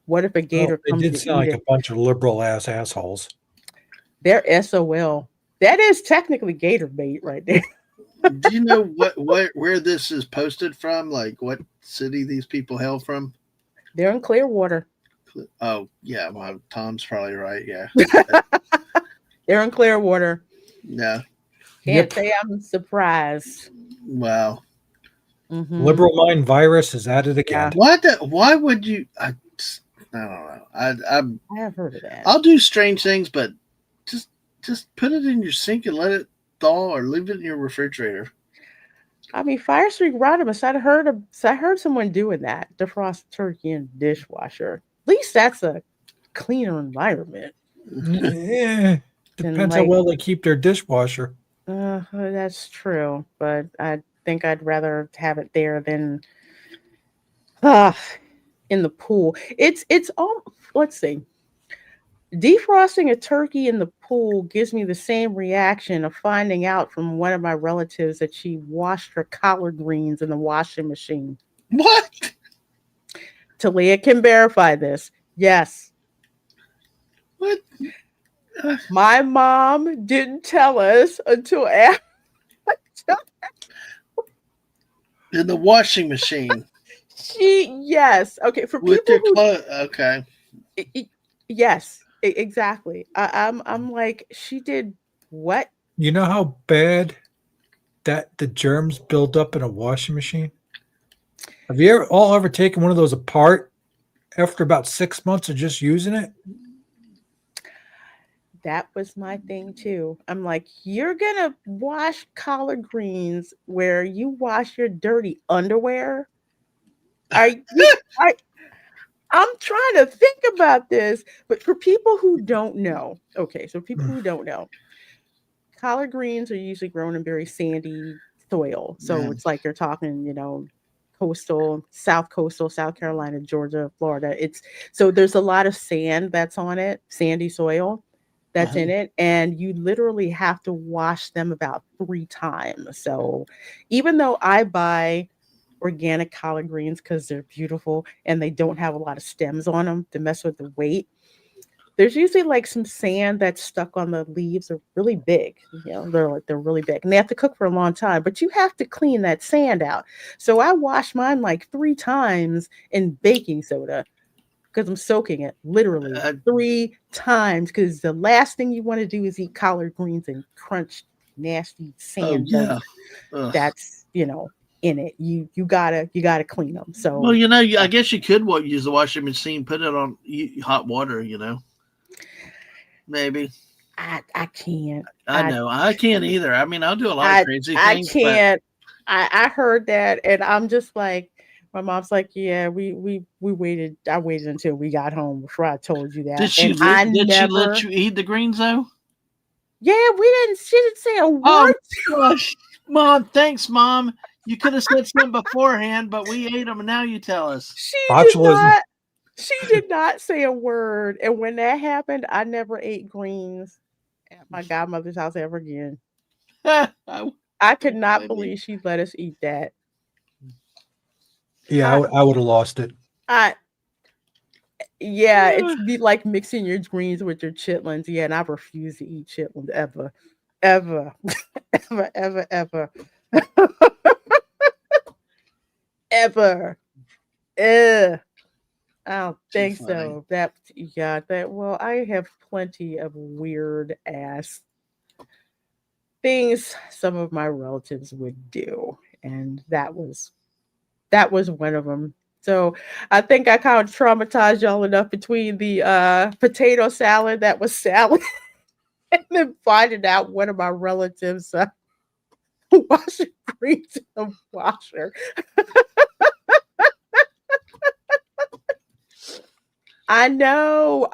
What if a gator comes It did sound like a bunch of liberal assholes. They're SOL. That is technically gator bait right there. Do you know where this is posted from? Like what city these people hail from? They're in Clearwater. Oh yeah, well, Tom's probably right. Yeah, they're in Clearwater. Yeah, can't say I'm surprised. Wow, liberal mind virus is at it again. Why would you? I don't know. I have heard of that. I'll do strange things, but just put it in your sink and let it thaw, or leave it in your refrigerator. I mean, Fire Street Rodimus. I heard someone doing that. Defrost turkey in the dishwasher. At least that's a cleaner environment. Yeah, depends how well they keep their dishwasher. That's true, but I think I'd rather have it there than in the pool. It's all. Let's see. Defrosting a turkey in the pool gives me the same reaction of finding out from one of my relatives that she washed her collard greens in the washing machine. What? Talia can verify this. Yes. What? My mom didn't tell us until after. In the washing machine. Yes. Okay. For With people who, okay. Yes, exactly. I'm like, she did what? You know how bad that the germs build up in a washing machine? Have you ever taken one of those apart after about 6 months of just using it? That was my thing too. I'm like, you're gonna wash collard greens where you wash your dirty underwear? I'm trying to think about this, but for people who don't know, collard greens are usually grown in very sandy soil. So it's like you're talking, South Carolina, Georgia, Florida. So there's a lot of sand that's on it, sandy soil that's in it, and you literally have to wash them about 3 times. So even though I buy organic collard greens because they're beautiful and they don't have a lot of stems on them to mess with the weight, there's usually like some sand that's stuck on the leaves. They're really big, they're really big, and they have to cook for a long time, but you have to clean that sand out. So I wash mine like 3 times in baking soda because I'm soaking it literally 3 times, because the last thing you want to do is eat collard greens and crunch nasty sand that's in it. You gotta clean them. So well, I guess you could use the washing machine, put it on hot water, maybe. I can't. I know I can't either. I mean, I'll do a lot of crazy things. I can't. I heard that, and I'm just like, my mom's like, yeah, we waited. I waited until we got home before I told you that. Did she let you eat the greens though? Yeah, she didn't say a word. Oh gosh, Mom, thanks, Mom. You could have said something beforehand, but we ate them, and now you tell us. She did not say a word, and when that happened, I never ate greens at my godmother's house ever again. I could not believe she let us eat that. Yeah, I would have lost it. It's be like mixing your greens with your chitlins. Yeah, and I refuse to eat chitlins ever, ever, ever, ever, ever, ever. I don't think so. Well, I have plenty of weird ass things some of my relatives would do, and that was one of them. So I think I kind of traumatized y'all enough between the potato salad that was salad and then finding out one of my relatives washing greens in the washer. I know.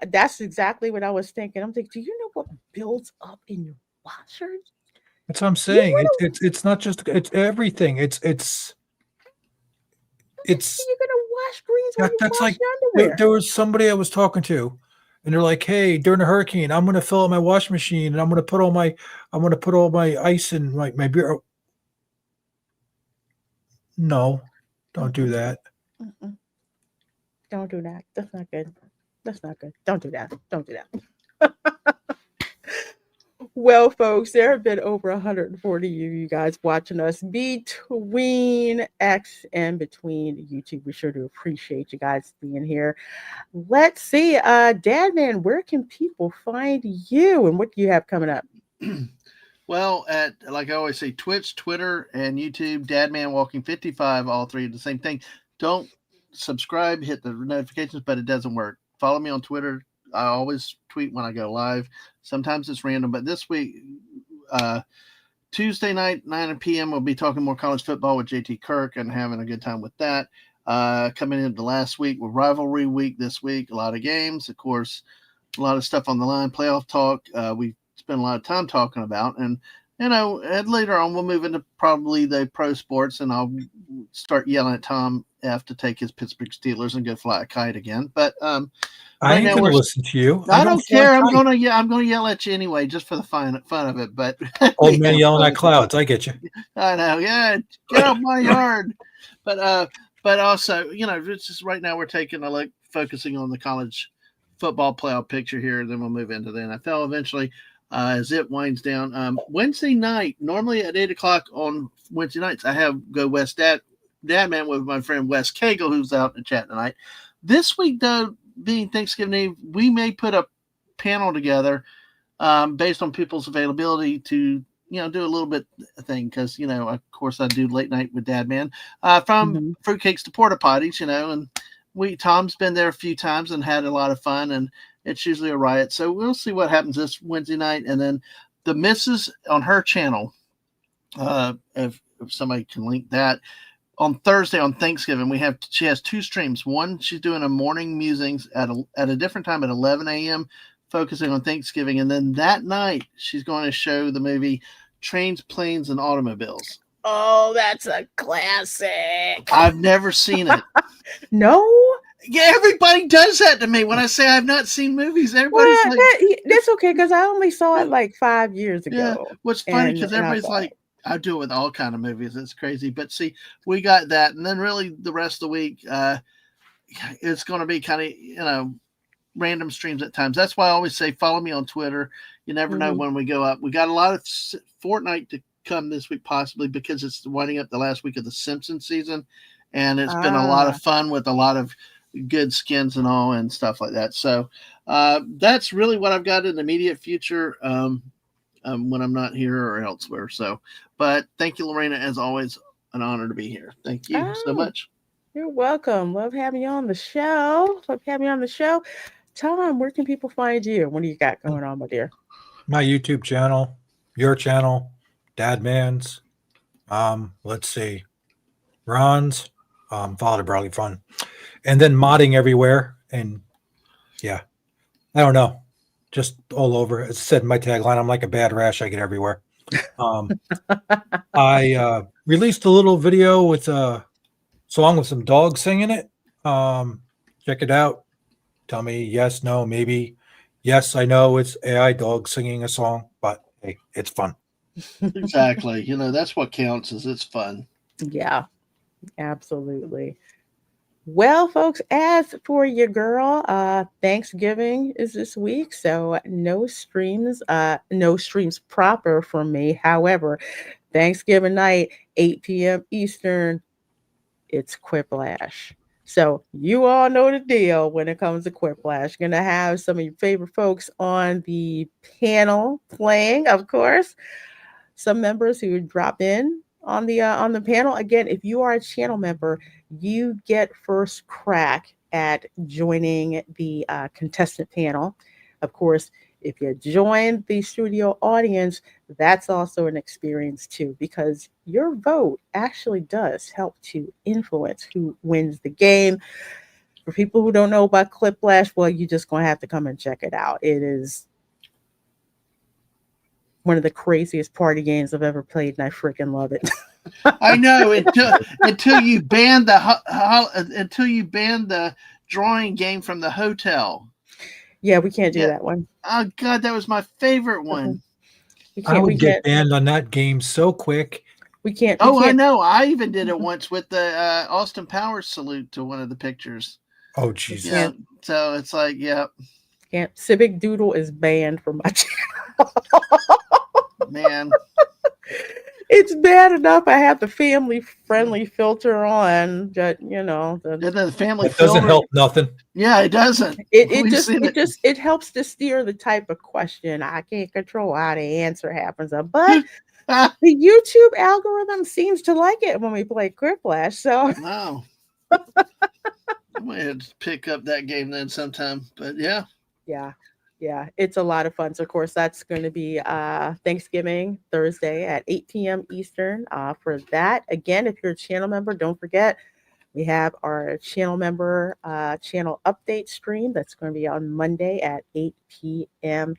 That's exactly what I was thinking. I'm thinking, do you know what builds up in your washer? That's what I'm saying. It's not just, it's everything. It's you're gonna wash greens when you wash like your underwear. There was somebody I was talking to, and they're like, "Hey, during a hurricane, I'm gonna fill up my washing machine, and I'm gonna put all my ice in my beer." No, don't do that. Mm-mm. Don't do that. That's not good. Don't do that. Don't do that. Well, folks, there have been over 140 of you guys watching us between X and between YouTube. We sure do appreciate you guys being here. Let's see, Dadman, where can people find you, and what do you have coming up? Well, like I always say, Twitch, Twitter, and YouTube, Dadman Walking 55, all three are the same thing. Don't subscribe, hit the notifications, but it doesn't work. Follow me on Twitter. I always tweet when I go live. Sometimes it's random, but this week, Tuesday night, 9 p.m., we'll be talking more college football with JT Kirk and having a good time with that. Coming into last week with rivalry week this week, a lot of games, of course, a lot of stuff on the line, playoff talk. We spent a lot of time talking about, and And later on we'll move into probably the pro sports, and I'll start yelling at Tom F to take his Pittsburgh Steelers and go fly a kite again. But I right ain't now gonna listen to you. I don't fly care. I'm kite. gonna yell at you anyway, just for the fun of it. But Old man yelling at clouds. I get you. I know. Yeah, get off my yard. But also, it's just right now we're taking a look, focusing on the college football playoff picture here. Then we'll move into the NFL eventually. As it winds down, Wednesday night, normally at 8:00 on Wednesday nights, I have Go West Dad Man with my friend Wes Cagle, who's out in the chat tonight. This week, though, being Thanksgiving Eve, we may put a panel together based on people's availability to do a little bit thing, because of course I do late night with Dad Man, from fruitcakes to porta potties, and Tom's been there a few times and had a lot of fun, and it's usually a riot. So we'll see what happens this Wednesday night. And then the missus on her channel, if somebody can link that, on Thursday on Thanksgiving, she has 2 streams. One, she's doing a morning musings at a different time at 11 a.m., focusing on Thanksgiving. And then that night, she's going to show the movie Trains, Planes, and Automobiles. Oh, that's a classic. I've never seen it. No? Yeah, everybody does that to me when I say I've not seen movies. Everybody's that's okay, because I only saw it like 5 years ago. Yeah, what's funny, because everybody's like, I do it with all kind of movies. It's crazy. But see, we got that. And then really the rest of the week, it's going to be kind of, random streams at times. That's why I always say, follow me on Twitter. You never know when we go up. We got a lot of Fortnite to come this week, possibly because it's winding up the last week of the Simpsons season. And it's been a lot of fun with a lot of good skins and all and stuff like that. So that's really what I've got in the immediate future when I'm not here or elsewhere. So, but thank you, Lorena, as always, an honor to be here. Thank you so much. You're welcome. Love having you on the show. Tom, where can people find you? What do you got going on, my dear? My YouTube channel, your channel, Dad Man's. Let's see, Ron's, Father Barley Fun, and then modding everywhere. And yeah, I don't know, just all over. As I said in my tagline, I'm like a bad rash. I get everywhere. I released a little video with a song with some dogs singing it. Check it out. Tell me yes, no, maybe. Yes, I know it's AI dog singing a song, but hey, it's fun. Exactly. That's what counts, is it's fun. Yeah, absolutely. Well, folks, as for your girl, Thanksgiving is this week, so no streams proper for me. However, Thanksgiving night, 8 p.m. Eastern, it's Quiplash. So you all know the deal when it comes to Quiplash. You're going to have some of your favorite folks on the panel playing, of course. Some members who drop in on the panel. Again, if you are a channel member, you get first crack at joining the contestant panel. Of course, if you join the studio audience, that's also an experience too, because your vote actually does help to influence who wins the game. For people who don't know about Quiplash, well, you're just going to have to come and check it out. It is one of the craziest party games I've ever played, and I freaking love it. I know, until you ban the drawing game from the hotel. Yeah, we can't do that one. Oh God, that was my favorite one. I would get banned on that game so quick. We can't. I know. I even did it once with the Austin Powers salute to one of the pictures. Oh Jesus! Yeah. So it's like, yeah. Can't. Civic Doodle is banned from my channel. Man. It's bad enough I have the family-friendly filter on, but the family filter doesn't help nothing. Yeah, it doesn't. It helps to steer the type of question. I can't control how the answer happens, but the YouTube algorithm seems to like it when we play Quiplash. So wow, I might have to pick up that game then sometime. But yeah, it's a lot of fun. So, of course, that's going to be Thanksgiving Thursday at 8 p.m. Eastern for that. Again, if you're a channel member, don't forget, we have our channel member channel update stream that's going to be on Monday at 8 p.m.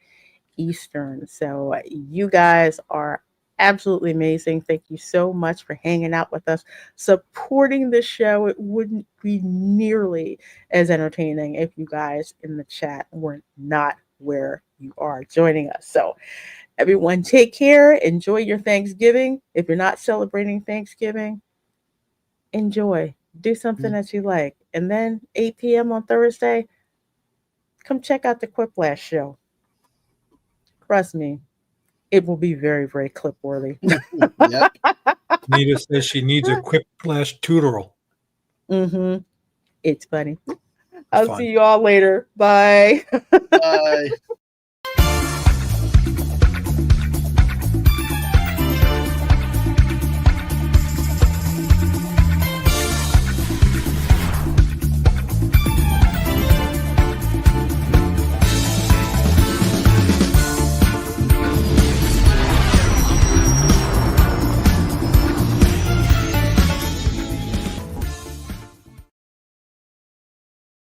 Eastern. So you guys are absolutely amazing. Thank you so much for hanging out with us, supporting the show. It wouldn't be nearly as entertaining if you guys in the chat were not where you are joining us. So everyone, take care. Enjoy your Thanksgiving. If you're not celebrating Thanksgiving, enjoy. Do something that you like. And then 8 p.m. on Thursday, come check out the Quiplash show. Trust me, it will be very, very clip worthy. Yep. Nita says she needs a quiplash tutorial. Mm-hmm. It's funny. I'll fun. see you all later. Bye. Bye.